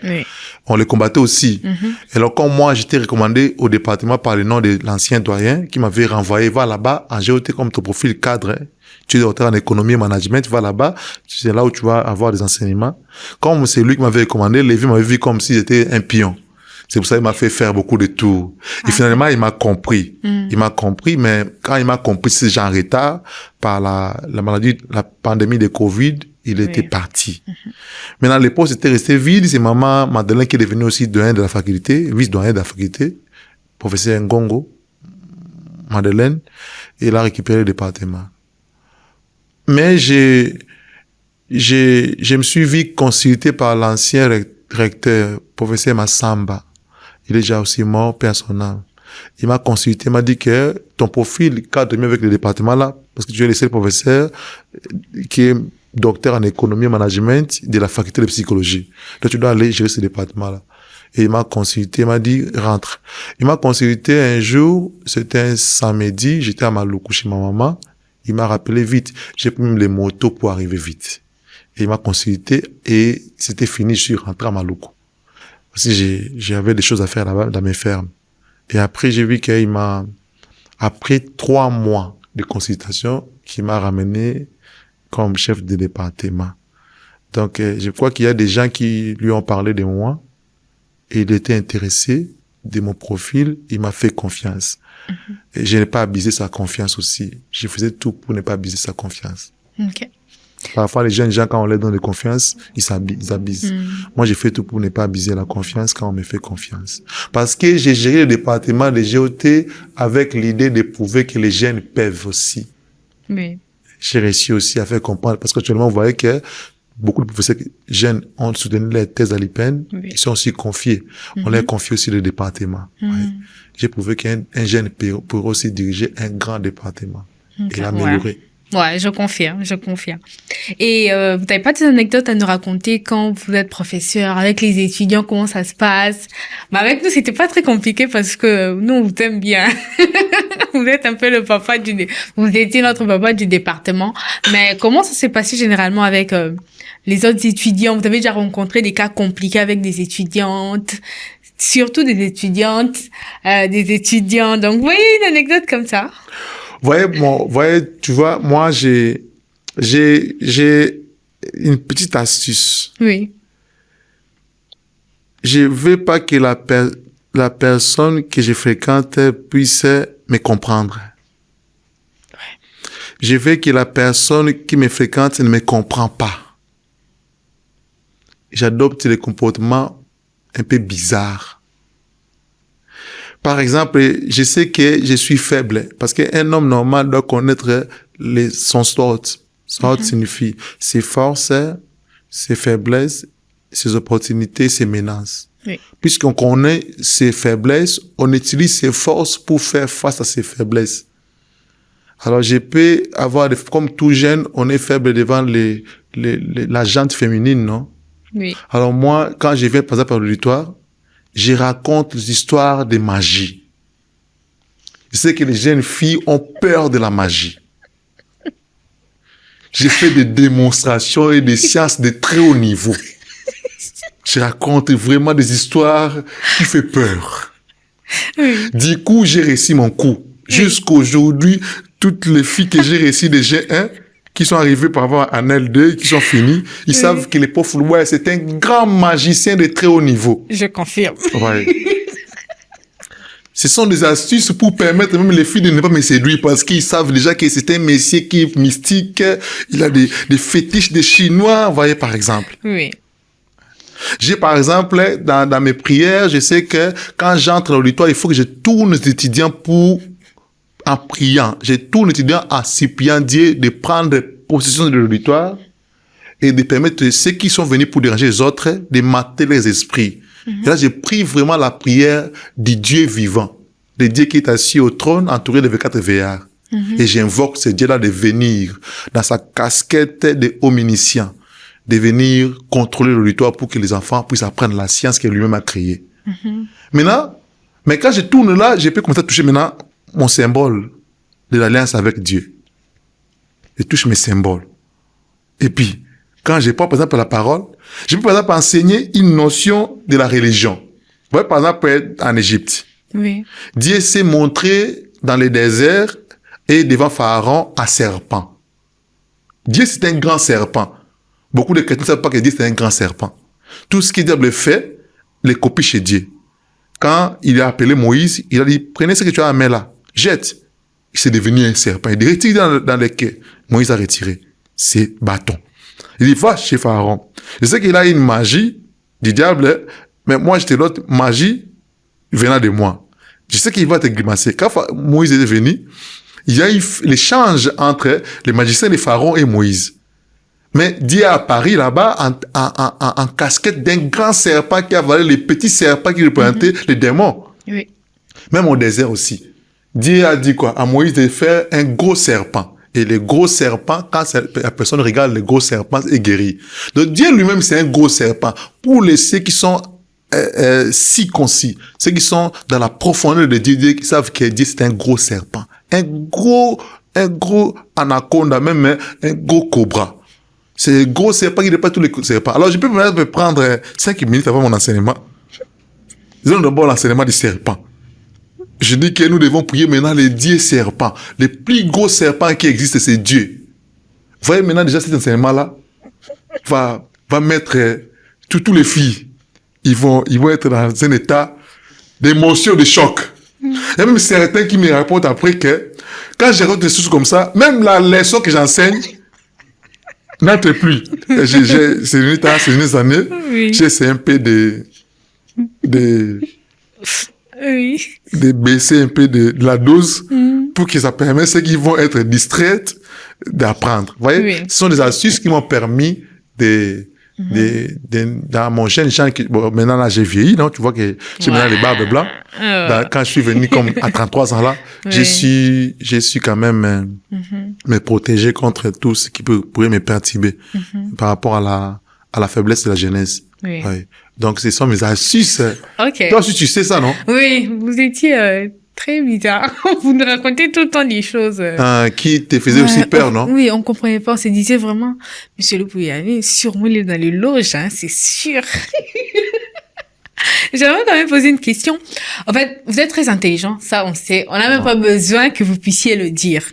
On les combattait aussi. Et alors, comme moi, j'étais recommandé au département par le nom de l'ancien doyen qui m'avait renvoyé, va là-bas, en GOT comme ton profil cadre, tu es docteur en économie et management, va là-bas, c'est là où tu vas avoir des enseignements. Comme c'est lui qui m'avait recommandé, les vieux m'avaient vu comme si j'étais un pion. C'est pour ça qu'il m'a fait faire beaucoup de tours. Et finalement, il m'a compris. Il m'a compris, mais quand il m'a compris, c'est déjà en retard par la maladie, la pandémie de Covid, il était parti. Maintenant, les postes étaient restés vides. C'est maman Madeleine qui est devenue aussi doyen de la faculté, vice-doyen de la faculté, professeur Ngongo, Madeleine, et elle a récupéré le département. Mais je me suis vite consulté par l'ancien recteur, professeur Massamba. Il est déjà aussi mort, paix à son âme. Il m'a consulté, m'a dit que ton profil cadre mieux avec le département là, parce que tu es le seul professeur qui est docteur en économie et management de la faculté de psychologie. Donc tu dois aller gérer ce département là. Et il m'a consulté, il m'a dit, rentre. Il m'a consulté un jour, c'était un samedi, j'étais à Maluku chez ma maman. Il m'a rappelé vite. J'ai pris même les motos pour arriver vite. Et il m'a consulté et c'était fini, je suis rentré à Maluku. Parce que j'avais des choses à faire là-bas, dans mes fermes. Et après, j'ai vu qu'il m'a, après 3 mois de consultation, qu'il m'a ramené comme chef de département. Donc, je crois qu'il y a des gens qui lui ont parlé de moi et il était intéressé de mon profil. Il m'a fait confiance. Et je n'ai pas abusé sa confiance aussi. Je faisais tout pour ne pas abuser sa confiance. Ok. Parfois, les jeunes gens, quand on leur donne de confiance, ils abusent. Moi, j'ai fait tout pour ne pas abuser la confiance quand on me fait confiance. Parce que j'ai géré le département de GOT avec l'idée de prouver que les jeunes peuvent aussi. Oui. J'ai réussi aussi à faire comprendre, parce qu'actuellement, vous voyez que beaucoup de professeurs jeunes ont soutenu les thèses à l'IPEN, ils sont aussi confiés. On leur confie aussi le département. Ouais. J'ai prouvé qu'un jeune pourrait aussi diriger un grand département et l'améliorer. Ouais, je confirme. Et vous n'avez pas des anecdotes à nous raconter quand vous êtes professeur, avec les étudiants, comment ça se passe? Bah, avec nous, c'était pas très compliqué parce que nous, on vous aime bien. Vous êtes un peu le papa vous étiez notre papa du département. Mais comment ça s'est passé généralement avec les autres étudiants? Vous avez déjà rencontré des cas compliqués avec des étudiantes, surtout des étudiantes, des étudiants. Donc, vous voyez une anecdote comme ça? Tu vois, moi, j'ai une petite astuce. Oui. Je veux pas que la personne que je fréquente puisse me comprendre. Ouais. Je veux que la personne qui me fréquente ne me comprend pas. J'adopte des comportements un peu bizarres. Par exemple, je sais que je suis faible parce qu'un homme normal doit connaître son SWOT. SWOT signifie ses forces, ses faiblesses, ses opportunités, ses menaces. Oui. Puisqu'on connaît ses faiblesses, on utilise ses forces pour faire face à ses faiblesses. Alors, je peux avoir, comme tout jeune, on est faible devant la jante féminine, non? Oui. Alors moi, quand je viens, par exemple, à l'auditoire, je raconte les histoires de magie. Je sais que les jeunes filles ont peur de la magie. J'ai fait des démonstrations et des sciences de très haut niveau. Je raconte vraiment des histoires qui font peur. Oui. Du coup, j'ai réussi mon coup. Oui. Jusqu'aujourd'hui, toutes les filles que j'ai réussi de G1, qui sont arrivées par avoir un L2, qui sont finies, ils savent que le pauvre Louis, c'est un grand magicien de très haut niveau. Je confirme. Ouais. Ce sont des astuces pour permettre même les filles de ne pas me séduire parce qu'ils savent déjà que c'est un messier qui est mystique, il a des fétiches de Chinois, vous voyez, par exemple. Oui. J'ai, par exemple, dans mes prières, je sais que quand j'entre à l'auditoire, il faut que je tourne les étudiants en priant. Je tourne les étudiants en suppliant Dieu de prendre possession de l'auditoire et de permettre ceux qui sont venus pour déranger les autres de mater les esprits. Et là, je prie vraiment la prière du Dieu vivant, de Dieu qui est assis au trône, entouré de 24 veillards. Et j'invoque ce Dieu-là de venir dans sa casquette de omniscient, de venir contrôler l'auditoire pour que les enfants puissent apprendre la science qu'il lui-même a créée. Maintenant, mais quand je tourne là, je peux commencer à toucher maintenant mon symbole de l'alliance avec Dieu. Je touche mes symboles. Et puis, quand je prends par exemple la parole, je peux par exemple enseigner une notion de la religion. Vous voyez, par exemple, en Égypte. Oui. Dieu s'est montré dans le désert et devant Pharaon un serpent. Dieu, c'est un grand serpent. Beaucoup de chrétiens ne savent pas que Dieu, c'est un grand serpent. Tout ce que diable fait, les copie chez Dieu. Quand il a appelé Moïse, il a dit, prenez ce que tu as à la main là, jette. C'est devenu un serpent. Il dit, retire dans les quais. Moïse a retiré ses bâtons. Il dit, va chez Pharaon. Je sais qu'il a une magie du diable, mais moi, j'étais l'autre magie venant de moi. Je sais qu'il va te grimacer. Quand Moïse est venu, il y a eu l'échange entre les magiciens de Pharaon et Moïse. Mais Dieu a apparu là-bas en casquette d'un grand serpent qui avalait les petits serpents qui représentaient les démons. Oui. Même au désert aussi. Dieu a dit quoi? À Moïse de faire un gros serpent. Et le gros serpent, quand la personne regarde le gros serpent, est guéri. Donc Dieu lui-même, c'est un gros serpent. Pour ceux qui sont si concis. Ceux qui sont dans la profondeur de Dieu, qui savent que Dieu, c'est un gros serpent. Un gros anaconda, même un gros cobra. C'est un gros serpent qui n'est pas tous les serpents. Alors, je peux me prendre 5 minutes avant mon enseignement. Disons d'abord l'enseignement du serpent. Je dis que nous devons prier maintenant les 10 serpents. Les plus gros serpents qui existent, c'est Dieu. Vous voyez maintenant déjà cet enseignement-là va mettre tous les filles. Ils vont être dans un état d'émotion, de choc. Il y a même certains qui me répondent après que quand j'ai reçu des choses comme ça, même la leçon que j'enseigne n'entre plus. C'est une année, Oui. j'ai essayé un peu de baisser un peu de la dose pour que ça permette ceux qui vont être distraites d'apprendre. Vous voyez, ce sont des astuces qui m'ont permis dans mon jeune champ, bon, maintenant là j'ai vieilli, non? Tu vois que j'ai maintenant les barbes blancs. Quand je suis venu comme à 33 ans là, j'ai su quand même me protéger contre tout ce qui pourrait me perturber par rapport à la faiblesse de la jeunesse. Oui. Ouais. Donc ce sont mes astuces. Ok. Toi aussi tu sais ça, non? Oui, vous étiez très bizarre. Vous nous racontez tout le temps des choses. Qui te faisait aussi peur, non? Oui, on comprenait pas. On se disait vraiment, Monsieur Lupouyane, sûrement il est dans les loges, hein, c'est sûr. J'aimerais quand même poser une question. En fait, vous êtes très intelligent, ça on sait. On n'a même pas besoin que vous puissiez le dire.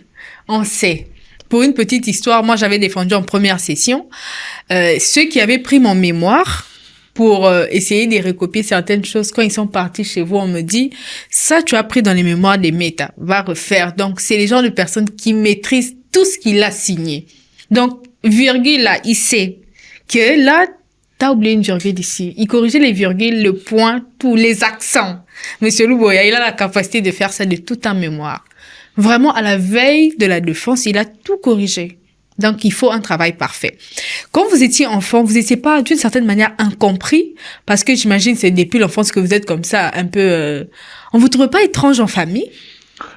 On sait. Pour une petite histoire, moi j'avais défendu en première session ceux qui avaient pris mon mémoire pour essayer de recopier certaines choses. Quand ils sont partis chez vous, on me dit, ça, tu as pris dans les mémoires des méta, va refaire. Donc, c'est les genres de personnes qui maîtrisent tout ce qu'il a signé. Donc, virgule, là, il sait que là, t'as oublié une virgule ici. Il corrigeait les virgules, le point, tous les accents. Monsieur Luboya, il a la capacité de faire ça de tout en mémoire. Vraiment, à la veille de la défense, il a tout corrigé. Donc, il faut un travail parfait. Quand vous étiez enfant, vous n'étiez pas d'une certaine manière incompris, parce que j'imagine c'est depuis l'enfance que vous êtes comme ça, un peu... On vous trouve pas étrange en famille?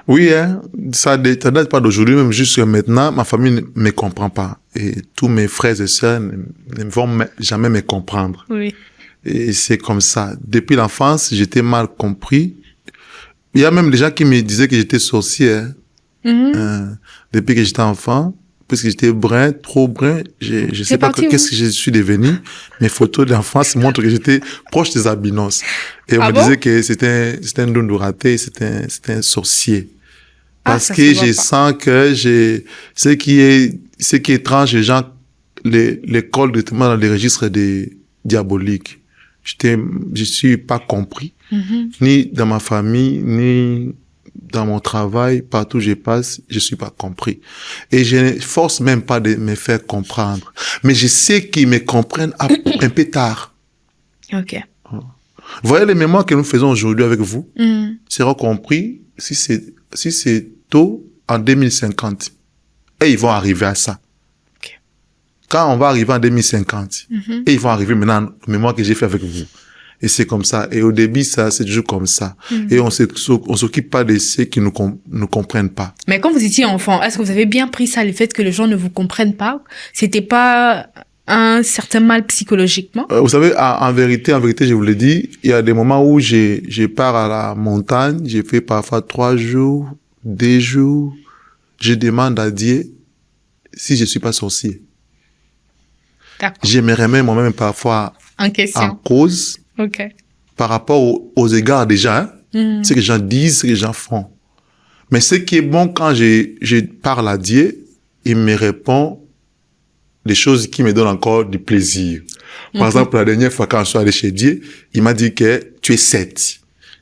Oui, hein, ça date pas d'aujourd'hui, même jusqu'à maintenant, ma famille ne me comprend pas. Et tous mes frères et sœurs ne vont jamais me comprendre. Oui. Et c'est comme ça. Depuis l'enfance, j'étais mal compris. Il y a même des gens qui me disaient que j'étais sorcier. Depuis que j'étais enfant, parce que j'étais brun, trop brun, je sais pas qu'est-ce que je suis devenu. Mes photos d'enfance montrent que j'étais proche des albinos. Et on me disait que c'était un doudou raté, c'était un sorcier. Parce que je sens que ce qui est étrange, les gens, l'école directement dans les registres des diaboliques. Je suis pas compris. Ni dans ma famille, ni dans mon travail, partout où je passe, je suis pas compris. Et je ne force même pas de me faire comprendre. Mais je sais qu'ils me comprennent un peu tard. Ok. Vous voyez les mémoires que nous faisons aujourd'hui avec vous, seront compris si c'est tôt en 2050. Et ils vont arriver à ça. Okay. Quand on va arriver en 2050, et ils vont arriver maintenant aux mémoires que j'ai fait avec vous. Et c'est comme ça. Et au début, ça, c'est toujours comme ça. Et on s'occupe pas de ceux qui nous comprennent pas. Mais quand vous étiez enfant, est-ce que vous avez bien pris ça, le fait que les gens ne vous comprennent pas? C'était pas un certain mal psychologiquement? Vous savez, en vérité, je vous l'ai dit, il y a des moments où je pars à la montagne, j'ai fait parfois 3 jours, 2 jours, je demande à Dieu si je suis pas sorcier. D'accord. Je me remets moi-même parfois en cause. Okay. Par rapport aux égards des gens, ce que les gens disent, ce que les gens font. Mais ce qui est bon quand je parle à Dieu, il me répond des choses qui me donnent encore du plaisir. Par exemple, la dernière fois quand je suis allé chez Dieu, il m'a dit que tu es 7,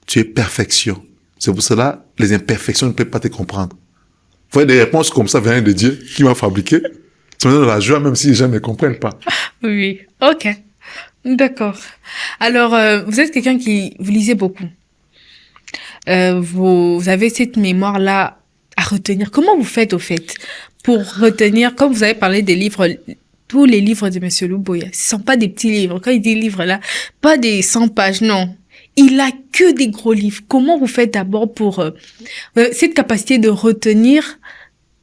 tu es perfection. C'est pour cela, les imperfections ne peuvent pas te comprendre. Vous voyez, des réponses comme ça venant de Dieu, qui m'a fabriqué, ça me donne de la joie, même si les gens ne comprennent pas. Oui, ok. D'accord. Alors, vous êtes quelqu'un vous lisez beaucoup. Vous avez cette mémoire-là à retenir. Comment vous faites, au fait, pour retenir, comme vous avez parlé des livres, tous les livres de Monsieur Luboya, ce sont pas des petits livres. Quand il dit livres là, pas des 100 pages, non. Il a que des gros livres. Comment vous faites d'abord pour cette capacité de retenir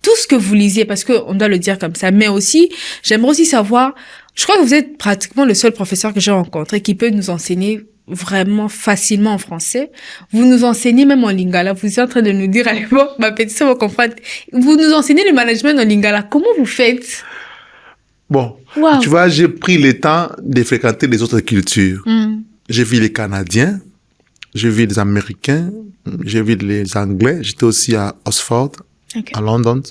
tout ce que vous lisez, parce que on doit le dire comme ça. Mais aussi, j'aimerais aussi savoir, je crois que vous êtes pratiquement le seul professeur que j'ai rencontré qui peut nous enseigner vraiment facilement en français. Vous nous enseignez même en lingala. Vous êtes en train de nous dire à l'époque, ma petite sœur va comprendre. Vous nous enseignez le management en lingala. Comment vous faites? Bon, Wow. tu vois, j'ai pris le temps de fréquenter les autres cultures. J'ai vu les Canadiens, j'ai vu les Américains, j'ai vu les Anglais. J'étais aussi à Oxford, Ok. à London.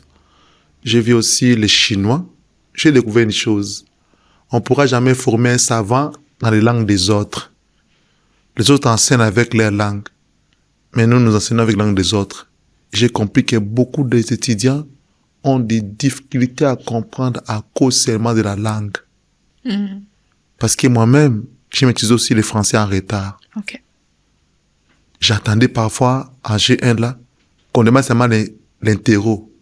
J'ai vu aussi les Chinois. J'ai découvert une chose. On ne pourra jamais former un savant dans les langues des autres. Les autres enseignent avec leur langue. Mais nous, nous enseignons avec la langue des autres. J'ai compris que beaucoup des étudiants ont des difficultés à comprendre à cause seulement de la langue. Parce que moi-même, j'ai maîtrisé aussi le français en retard. Ok. J'attendais parfois en G1 là, qu'on demande seulement l'interro.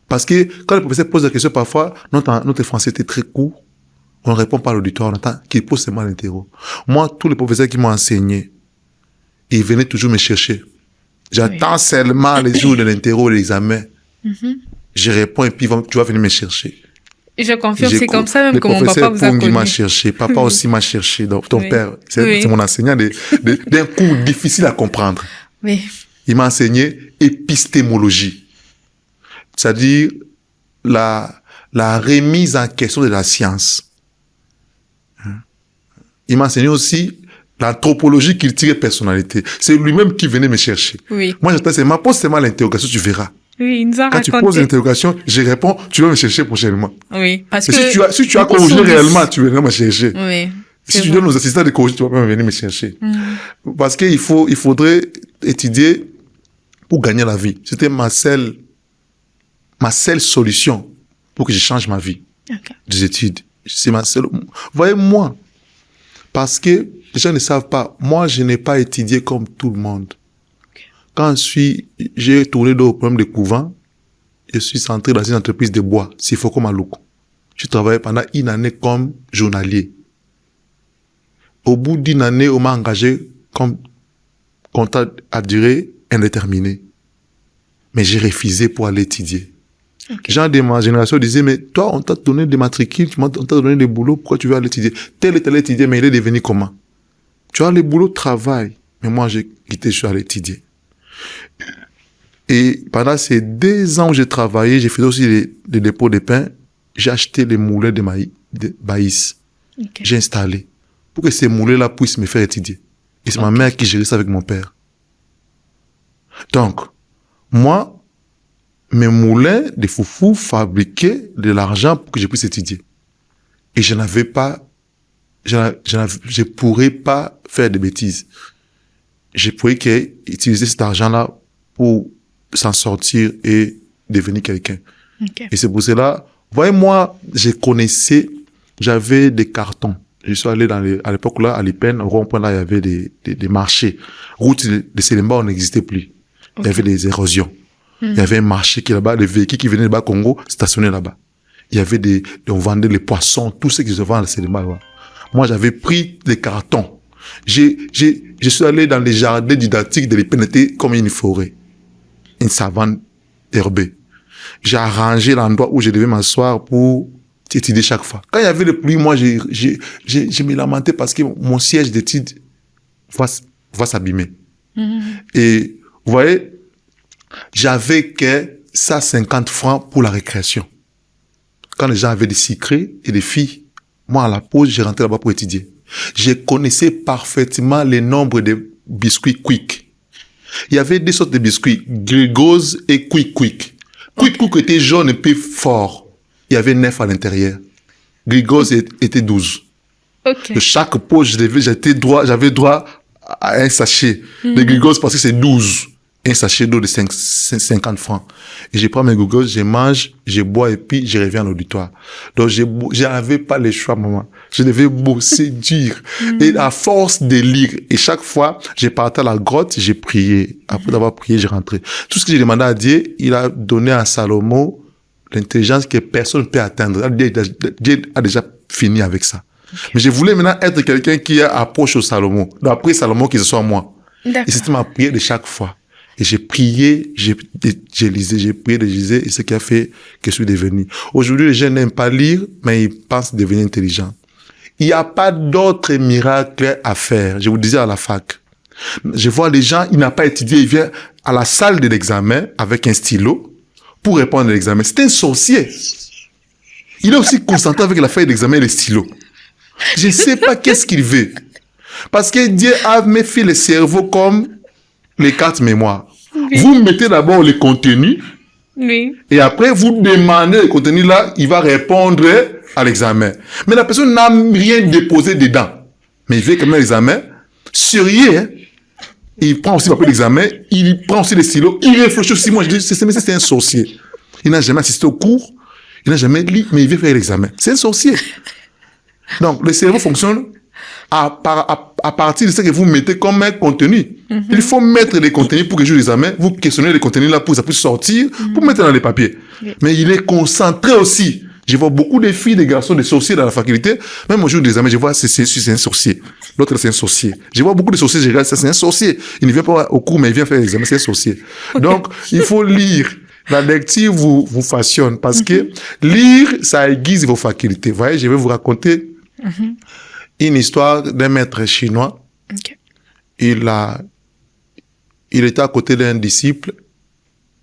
Parce que quand le professeur pose la question parfois, notre français était très court, on ne répond pas à l'auditoire, on attend qu'il pose seulement l'interro. Moi, tous les professeurs qui m'ont enseigné, ils venaient toujours me chercher. J'attends seulement les jours de l'interro et l'examen. Je réponds et puis tu vas venir me chercher. Et je confirme, c'est comme ça même que mon papa vous a connu. Il m'a cherché, papa aussi m'a cherché, donc ton père, c'est mon enseignant d'un cours difficile à comprendre. Oui. Il m'a enseigné épistémologie, c'est-à-dire la remise en question de la science. Il m'a enseigné aussi l'anthropologie culture et personnalité. C'est lui-même qui venait me chercher. Oui. Moi, j'attends seulement, pose seulement l'interrogation, tu verras. Oui, il nous a Quand raconté. tu poses l'interrogation, je réponds, tu vas me chercher prochainement. Oui, parce Et que... si tu as corrigé réellement, tu viendras me chercher. Oui. Si tu donnes aux assistants de corriger, tu vas même venir me chercher. Parce qu'il faudrait étudier pour gagner la vie. C'était ma seule solution pour que je change ma vie. Okay. Des études. C'est ma seule. Voyez, moi, parce que les gens ne savent pas, moi, je n'ai pas étudié comme tout le monde. Quand j'ai tourné dans le problème de couvent, je suis entré dans une entreprise de bois, Sifoko Maluku. Je travaillais pendant une année comme journalier. Au bout d'une année, on m'a engagé comme contrat à durée indéterminée. Mais j'ai refusé pour aller étudier. Okay. Les gens de ma génération disaient, mais toi, on t'a donné des matricules, on t'a donné des boulots, pourquoi tu veux aller étudier? Tel et tel étudier, mais il est devenu comment? Tu as les boulots de travail. Mais moi, j'ai quitté, je suis allé étudier. Et pendant ces 2 ans où j'ai travaillé, j'ai fait aussi les dépôts de pain. J'ai acheté les moulins de maïs. Okay. J'ai installé pour que ces moulins-là puissent me faire étudier. Et c'est ma mère qui gérait ça avec mon père. Donc, moi, mes moulins de foufou fabriquaient de l'argent pour que je puisse étudier. Et je pourrais pas faire de bêtises. Je pourrais utiliser cet argent-là pour s'en sortir et devenir quelqu'un. Okay. Et c'est pour cela, voyez-moi, j'avais des cartons. Je suis allé à l'époque là, à l'Ipen, au rond-point là, il y avait des marchés. Route de Sélemba, on n'existait plus. Okay. Il y avait des érosions. Il y avait un marché qui est là-bas, les véhicules qui venaient de bas Congo, stationnaient là-bas. Il y avait on vendait les poissons, tout ce qui se vend à Sélemba là-bas. Moi, j'avais pris des cartons. Je suis allé dans les jardins didactiques de l'Ipen, c'était comme une forêt. Une savane herbée. J'ai arrangé l'endroit où je devais m'asseoir pour étudier chaque fois. Quand il y avait le pluie, moi, je me lamentais parce que mon siège d'études va s'abîmer. Et, vous voyez, j'avais que 150 francs pour la récréation. Quand les gens avaient des secrets et des filles, moi, à la pause, j'ai rentré là-bas pour étudier. Je connaissais parfaitement les nombres de biscuits Quick. Il y avait 2 sortes de biscuits, Grigos et Quick Quick. Quick Quick était jaune et puis fort. Il y avait 9 à l'intérieur. Grigos était 12. Okay. De chaque poche, j'avais droit à un sachet. De Grigos parce que c'est 12. Un sachet d'eau de 50 francs. Et je prends mes Grigos, je mange, je bois et puis je reviens à l'auditoire. Donc, je n'avais pas le choix, maman. Je devais bosser dur. Et à force de lire, et chaque fois, j'ai parti à la grotte, j'ai prié. Après d'avoir prié, j'ai rentré. Tout ce que j'ai demandé à Dieu, il a donné à Salomon l'intelligence que personne ne peut atteindre. Dieu a déjà fini avec ça. Okay. Mais je voulais maintenant être quelqu'un qui approche au Salomon. Donc après Salomon, que ce soit moi. Et c'était ma prière de chaque fois. Et j'ai prié, j'ai lisé, j'ai prié, j'ai lisé, et ce qui a fait que je suis devenu. Aujourd'hui, les gens n'aiment pas lire, mais ils pensent devenir intelligents. Il n'y a pas d'autre miracle à faire. Je vous disais à la fac. Je vois les gens, il n'a pas étudié, il vient à la salle de l'examen avec un stylo pour répondre à l'examen. C'est un sorcier. Il est aussi concentré avec la feuille d'examen et le stylo. Je ne sais pas qu'est-ce qu'il veut. Parce que Dieu a fait le cerveau comme les cartes mémoire. Oui. Vous mettez d'abord le contenu. Oui. Et après, vous demandez le contenu là, il va répondre à l'examen. Mais la personne n'a rien déposé dedans. Mais il fait quand même l'examen. Sérieux, hein? Il prend aussi le papier d'examen, il prend aussi les stylos, il réfléchit aussi. Moi, je dis, c'est un sorcier. Il n'a jamais assisté au cours, il n'a jamais lu, mais il veut faire l'examen. C'est un sorcier. Donc, le cerveau fonctionne à partir de ce que vous mettez comme un contenu. Il faut mettre les contenus pour que je joue l'examen. Vous questionnez les contenus là pour que ça puisse sortir, pour mettre dans les papiers. Mais il est concentré aussi. Je vois beaucoup de filles, de garçons, de sorciers dans la faculté. Même au jour des examens, je vois, c'est un sorcier. L'autre, c'est un sorcier. Je vois beaucoup de sorciers, je regarde, ça, c'est un sorcier. Il ne vient pas au cours, mais il vient faire l'examen, c'est un sorcier. Okay. Donc, il faut lire. La lecture vous façonne parce que lire, ça aiguise vos facultés. Vous voyez, je vais vous raconter une histoire d'un maître chinois. Okay. Il était à côté d'un disciple.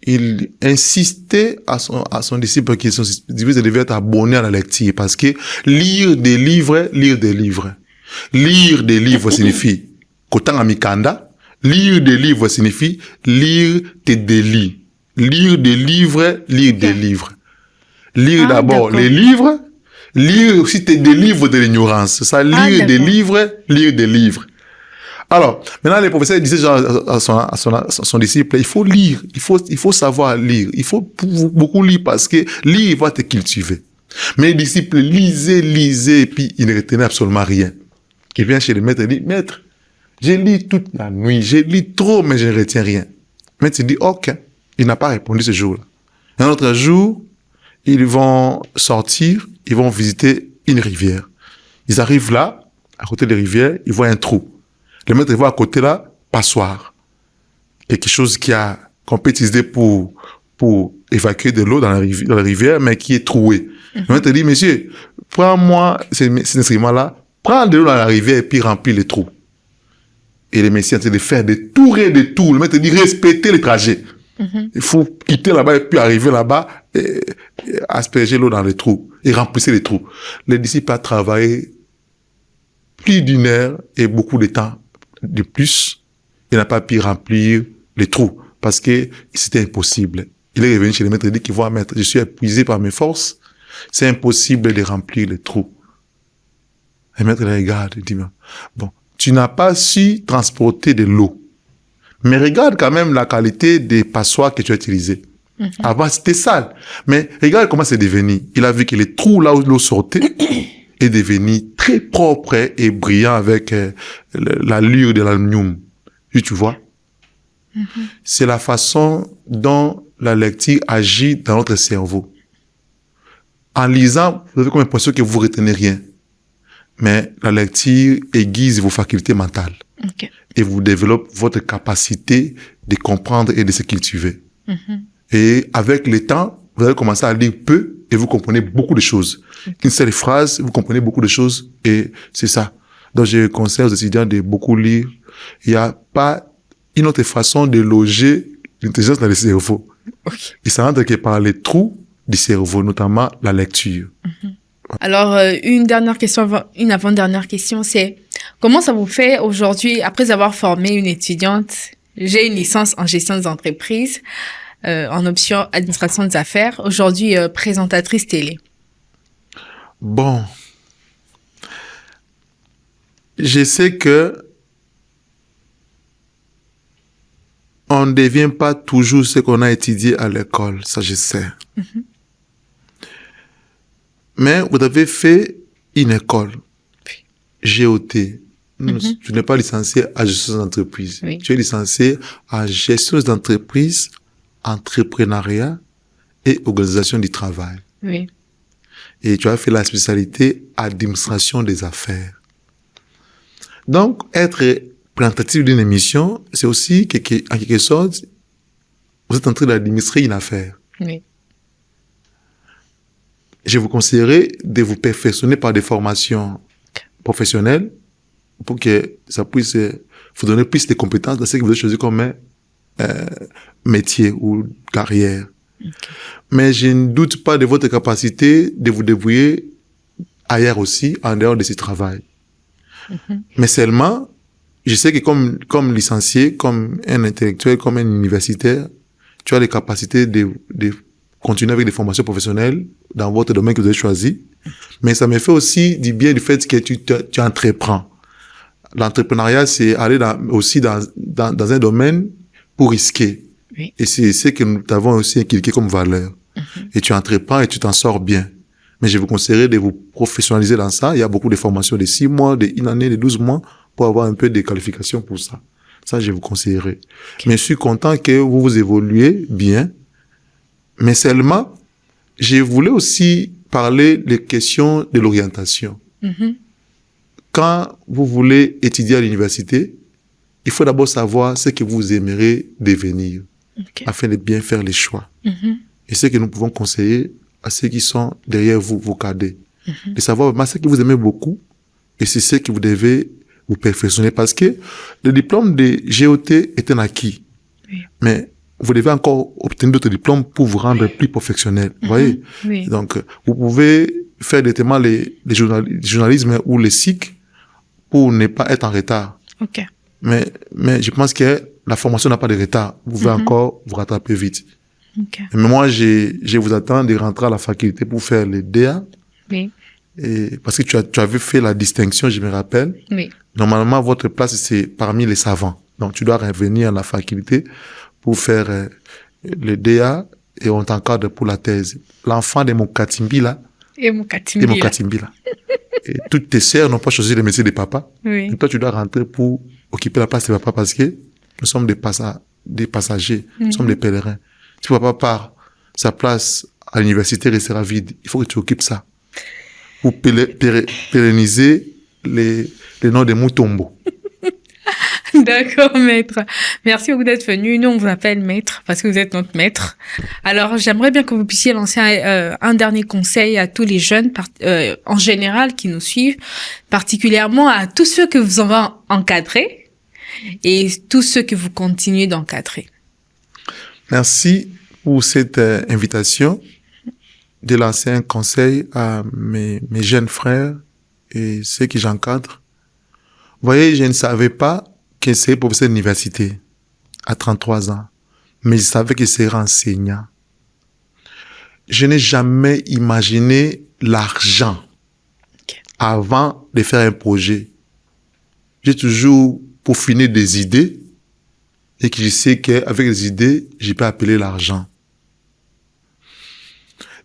Il insistait à son disciple qu'il devait être abonné à la lecture parce que lire des livres signifie Kotanga Mikanda. Lire des livres signifie lire tes délits. Lire des livres. Lire d'abord les livres, lire aussi tes livres de l'ignorance. Ça, lire des livres. Alors, maintenant, les professeurs disaient à son disciple, il faut lire, il faut savoir lire, il faut beaucoup lire parce que lire va te cultiver. Mais les disciples lisaient, et puis ils ne retenaient absolument rien. Il vient chez le maître et dit, maître, j'ai lu toute la nuit, j'ai lu trop, mais je ne retiens rien. Le maître dit, ok, il n'a pas répondu ce jour-là. Un autre jour, ils vont sortir, ils vont visiter une rivière. Ils arrivent là, à côté de la rivière, ils voient un trou. Le maître voit à côté là, passoire. Quelque chose qu'on peut utiliser pour évacuer de l'eau dans la rivière, mais qui est troué. Le maître dit, monsieur, prends-moi cet instrument-là, prends de l'eau dans la rivière et puis remplis les trous. Et le messieurs sont en train de faire des tours et des tours. Le maître dit, respectez les trajets. Il faut quitter là-bas et puis arriver là-bas et asperger l'eau dans les trous et remplir les trous. Le disciple a travaillé plus d'une heure et beaucoup de temps de plus, il n'a pas pu remplir les trous parce que c'était impossible. Il est revenu chez le maître et dit qu'il voit maître, je suis épuisé par mes forces, c'est impossible de remplir les trous. Le maître le regarde et dit, bon, tu n'as pas su transporter de l'eau, mais regarde quand même la qualité des passoires que tu as utilisées. Avant, c'était sale, mais regarde comment c'est devenu. Il a vu que les trous là où l'eau sortait est devenu très propre et brillant avec l'allure de l'aluminium. Tu vois? C'est la façon dont la lecture agit dans notre cerveau. En lisant, vous avez comme l'impression que vous retenez rien. Mais la lecture aiguise vos facultés mentales. Okay. Et vous développe votre capacité de comprendre et de se cultiver. Et avec le temps, vous allez commencer à lire peu et vous comprenez beaucoup de choses. Une seule phrase, vous comprenez beaucoup de choses et c'est ça. Donc, je conseille aux étudiants de beaucoup lire. Il n'y a pas une autre façon de loger l'intelligence dans le cerveau. Okay. Il s'en rend que par les trous du cerveau, notamment la lecture. Alors, une avant-dernière question, c'est comment ça vous fait aujourd'hui, après avoir formé une étudiante, j'ai une licence en gestion des entreprises, en option administration des affaires, aujourd'hui présentatrice télé. Bon, je sais que on ne devient pas toujours ce qu'on a étudié à l'école, ça je sais. Mais vous avez fait une école, GOT. Tu n'es pas licencié à gestion d'entreprise. Oui. Tu es licencié à gestion d'entreprise, entrepreneuriat et organisation du travail. Oui. Et tu as fait la spécialité administration des affaires. Donc, être présentatif d'une émission, c'est aussi en quelque sorte, vous êtes en train d'administrer une affaire. Oui. Je vous conseillerais de vous perfectionner par des formations professionnel pour que ça puisse vous donner plus de compétences dans ce que vous avez choisi comme métier ou carrière. Okay. Mais je ne doute pas de votre capacité de vous débrouiller ailleurs aussi, en dehors de ce travail. Mais seulement, je sais que comme licencié, comme un intellectuel, comme un universitaire, tu as les capacités de continuer avec des formations professionnelles dans votre domaine que vous avez choisi. Mais ça me fait aussi du bien du fait que tu entreprends. L'entrepreneuriat, c'est aller aussi dans un domaine pour risquer. Oui. Et c'est ce que nous avons aussi inculqué comme valeur. Et tu entreprends et tu t'en sors bien. Mais je vous conseillerais de vous professionnaliser dans ça. Il y a beaucoup de formations de 6 mois, de 1 année, de 12 mois pour avoir un peu de qualification pour ça. Ça, je vous conseillerais. Okay. Mais je suis content que vous évoluez bien. Mais seulement, je voulais aussi parler des questions de l'orientation. Quand vous voulez étudier à l'université, il faut d'abord savoir ce que vous aimeriez devenir afin de bien faire les choix. Et ce que nous pouvons conseiller à ceux qui sont derrière vous, vos cadets. De savoir ce que vous aimez beaucoup et c'est ce que vous devez vous perfectionner parce que le diplôme de GOT est un acquis. Oui. Mais vous devez encore obtenir d'autres diplômes pour vous rendre plus professionnel. Vous voyez? Oui. Donc, vous pouvez faire directement les journalisme ou les SIC pour ne pas être en retard. Okay. Mais je pense que la formation n'a pas de retard. Vous pouvez encore vous rattraper vite. Okay. Mais moi, je vous attends de rentrer à la faculté pour faire le DA. Oui. Et parce que tu avais fait la distinction, je me rappelle. Oui. Normalement, votre place, c'est parmi les savants. Donc, tu dois revenir à la faculté pour faire le DA et on t'encadre pour la thèse. L'enfant de Mokatimbi, là. Et Mokatimbi, là. Et toutes tes sœurs n'ont pas choisi le métier de papa. Oui. Et toi, tu dois rentrer pour occuper la place de papa parce que nous sommes des passagers, nous sommes des pèlerins. Si papa part, sa place à l'université restera vide. Il faut que tu occupes ça. Pour pérenniser les noms de Mutombo. D'accord, maître. Merci beaucoup d'être venu. Nous, on vous appelle maître parce que vous êtes notre maître. Alors, j'aimerais bien que vous puissiez lancer un dernier conseil à tous les jeunes, en général, qui nous suivent, particulièrement à tous ceux que vous avez encadrés et tous ceux que vous continuez d'encadrer. Merci pour cette invitation de lancer un conseil à mes jeunes frères et ceux que j'encadre. Vous voyez, je ne savais pas que c'est professeur d'université à 33 ans, mais je savais que c'est enseignant. Je n'ai jamais imaginé l'argent avant de faire un projet. J'ai toujours peaufiné des idées et que je sais qu'avec les idées, je peux appeler l'argent.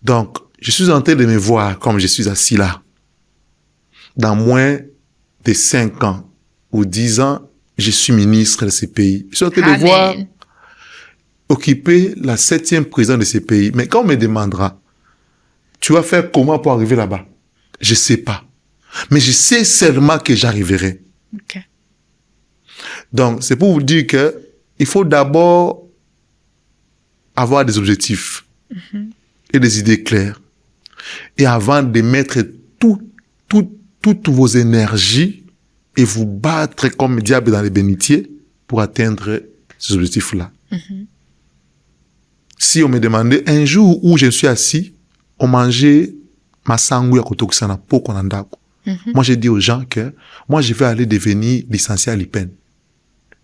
Donc, je suis en train de me voir comme je suis assis là. Dans moins de 5 ans ou 10 ans, je suis ministre de ce pays. Je suis en train de voir occuper la 7e présidence de ce pays. Mais quand on me demandera, tu vas faire comment pour arriver là-bas? Je sais pas. Mais je sais seulement que j'arriverai. Okay. Donc, c'est pour vous dire que il faut d'abord avoir des objectifs et des idées claires. Et avant de mettre toutes vos énergies et vous battre comme diable dans les bénitiers pour atteindre ces objectifs-là. Si on me demandait, un jour où je suis assis, on mangeait ma sangou à Kotokusana pour qu'on en dako. Moi, j'ai dit aux gens que moi, je vais aller devenir licencié à l'IPEN.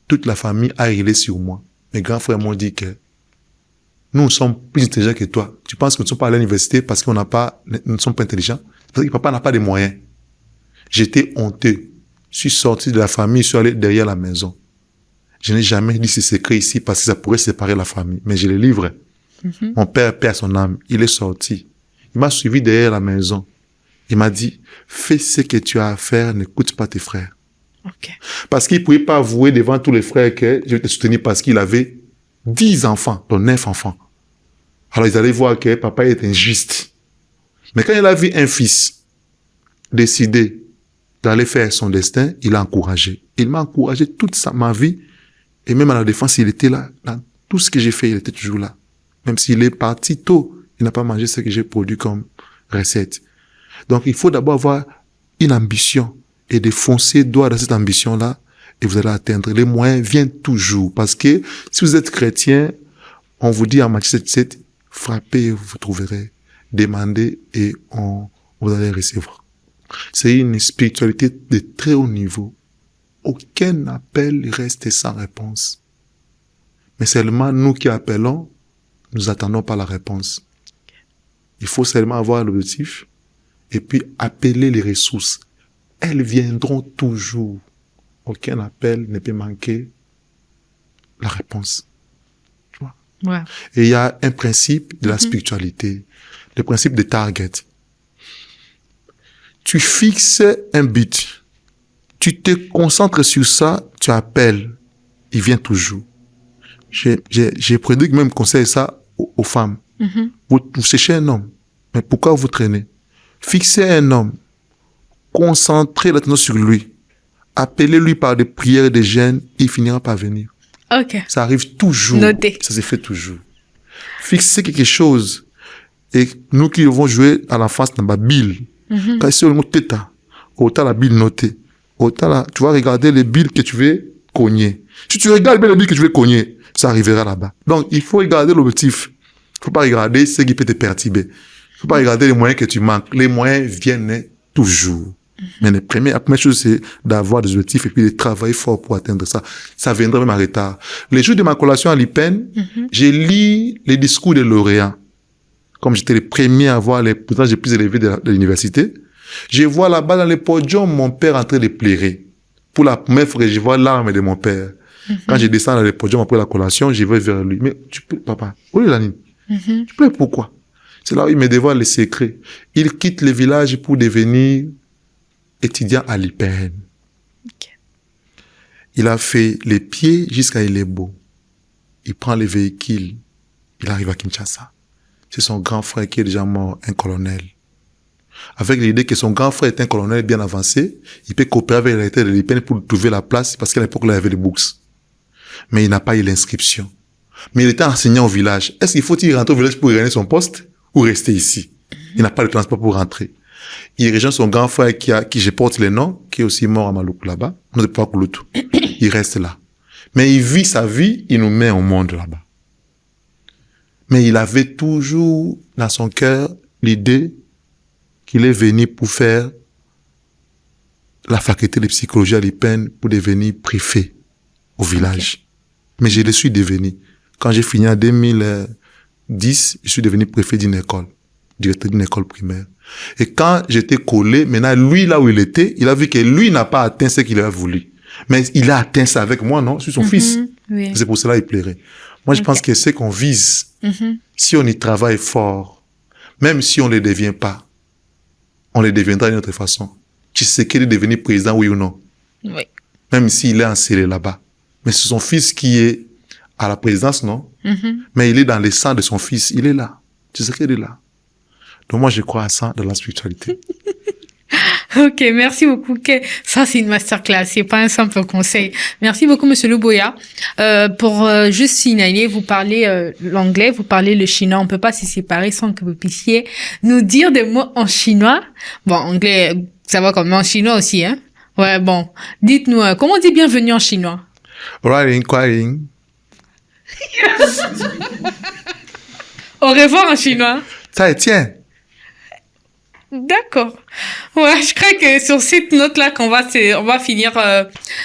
Toute la famille a rilé sur moi. Mes grands frères m'ont dit que nous sommes plus intelligents que toi. Tu penses que nous ne sommes pas à l'université parce nous ne sommes pas intelligents? Parce que papa n'a pas de moyens. J'étais honteux. Je suis sorti de la famille, je suis allé derrière la maison. Je n'ai jamais dit ce secret ici parce que ça pourrait séparer la famille. Mais je le livre. Mon père perd son âme. Il est sorti. Il m'a suivi derrière la maison. Il m'a dit, fais ce que tu as à faire, n'écoute pas tes frères. Okay. Parce qu'il ne pouvait pas avouer devant tous les frères que je vais te soutenir parce qu'il avait 10 enfants, dont 9 enfants. Alors ils allaient voir que papa est injuste. Mais quand il a vu un fils décider d'aller faire son destin, il l'a encouragé. Il m'a encouragé toute ma vie. Et même à la défense, il était là. Dans tout ce que j'ai fait, il était toujours là. Même s'il est parti tôt, il n'a pas mangé ce que j'ai produit comme recette. Donc, il faut d'abord avoir une ambition. et de foncer droit dans cette ambition-là et vous allez atteindre. Les moyens viennent toujours. Parce que si vous êtes chrétien, on vous dit en Matthieu 7, frappez et vous trouverez. Demandez et vous allez recevoir. C'est une spiritualité de très haut niveau. Aucun appel reste sans réponse. Mais seulement nous qui appelons, nous attendons pas la réponse. Il faut seulement avoir l'objectif et puis appeler les ressources. Elles viendront toujours. Aucun appel ne peut manquer la réponse. Tu vois? Ouais. Et il y a un principe de la spiritualité, le principe de target. Tu fixes un but, tu te concentres sur ça, tu appelles, il vient toujours. J'ai prédit même conseil ça aux femmes. Vous cherchez un homme, mais pourquoi vous traînez? Fixez un homme, concentrez l'attention sur lui, appelez-lui par des prières et des jeûnes, il finira par venir. Ok. Ça arrive toujours. Notez. Ça se fait toujours. Fixez quelque chose. Et nous qui devons jouer à l'enfance dans la Bible, quand c'est le teta, autant la Bible notée, autant là, tu vas regarder les billes que tu veux cogner. Si tu regardes bien les billes que tu veux cogner, ça arrivera là-bas. Donc, il faut regarder l'objectif. Il faut pas regarder ce qui peut te perturber. Il faut pas regarder les moyens que tu manques. Les moyens viennent toujours. Mais la première chose, c'est d'avoir des objectifs et puis de travailler fort pour atteindre ça. Ça viendra même en retard. Les jours de ma collation à l'IPEN, j'ai lu les discours des lauréats. Comme j'étais le premier à voir les pourcentages les plus élevés de l'université, je vois là-bas dans les podiums mon père en train de pleurer. Pour la première fois, je vois l'arme de mon père. Quand je descends dans les podiums après la collation, je vais vers lui. Mais tu peux, papa, où est Lanine? Tu pleures pourquoi? C'est là où il me dévoile les secrets. Il quitte le village pour devenir étudiant à l'IPN. Okay. Il a fait les pieds jusqu'à Ilebo. Il prend les véhicules. Il arrive à Kinshasa. C'est son grand frère qui est déjà mort, un colonel. Avec l'idée que son grand frère est un colonel bien avancé, il peut coopérer avec l'état de l'IPN pour trouver la place, parce qu'à l'époque, là, il y avait des bourses. Mais il n'a pas eu l'inscription. Mais il était enseignant au village. Est-ce qu'il faut-il rentrer au village pour gagner son poste ou rester ici? Il n'a pas de transport pour rentrer. Il rejoint son grand frère qui je porte les noms, qui est aussi mort à Maluku là-bas. On ne peut pas Kouloutou. Il reste là. Mais il vit sa vie, il nous met au monde là-bas. Mais il avait toujours dans son cœur l'idée qu'il est venu pour faire la faculté de psychologie à l'IPEN pour devenir préfet au village. Okay. Mais je le suis devenu. Quand j'ai fini en 2010, je suis devenu préfet d'une école, directeur d'une école primaire. Et quand j'étais collé, maintenant, lui, là où il était, il a vu que lui n'a pas atteint ce qu'il a voulu. Mais il a atteint ça avec moi, non? Je suis son fils. Oui. C'est pour cela qu'il plairait. Moi, je pense que c'est qu'on vise. Si on y travaille fort, même si on ne le devient pas, on le deviendra d'une autre façon. Tu sais qu'il est devenu président, oui ou non? Oui. Même s'il est enserré là-bas. Mais c'est son fils qui est à la présidence, non? Mais il est dans le sang de son fils. Il est là. Tu sais qu'il est là. Donc moi, je crois à ça dans la spiritualité. Ok, merci beaucoup. Ça, c'est une masterclass. C'est pas un simple conseil. Merci beaucoup, Monsieur Luboya. Pour juste signaler, vous parlez l'anglais, vous parlez le chinois. On peut pas se séparer sans que vous puissiez nous dire des mots en chinois. Bon, anglais, ça va comme en chinois aussi, hein? Ouais, bon. Dites-nous, comment on dit bienvenue en chinois? Riding, quiring. Au revoir en chinois. Ça tient. D'accord. Ouais, je crois que sur cette note-là on va finir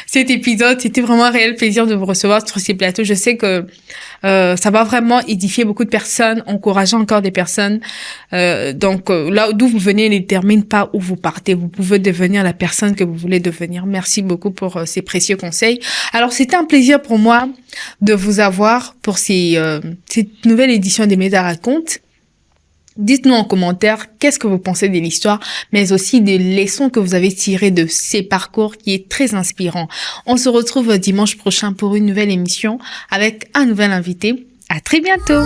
cet épisode. C'était vraiment un réel plaisir de vous recevoir sur ces plateaux. Je sais que ça va vraiment édifier beaucoup de personnes, encourager encore des personnes. Donc là d'où vous venez ne détermine pas où vous partez. Vous pouvez devenir la personne que vous voulez devenir. Merci beaucoup pour ces précieux conseils. Alors c'était un plaisir pour moi de vous avoir pour cette nouvelle édition des Médias racontent. Dites-nous en commentaire qu'est-ce que vous pensez de l'histoire, mais aussi des leçons que vous avez tirées de ces parcours qui est très inspirant. On se retrouve dimanche prochain pour une nouvelle émission avec un nouvel invité. À très bientôt.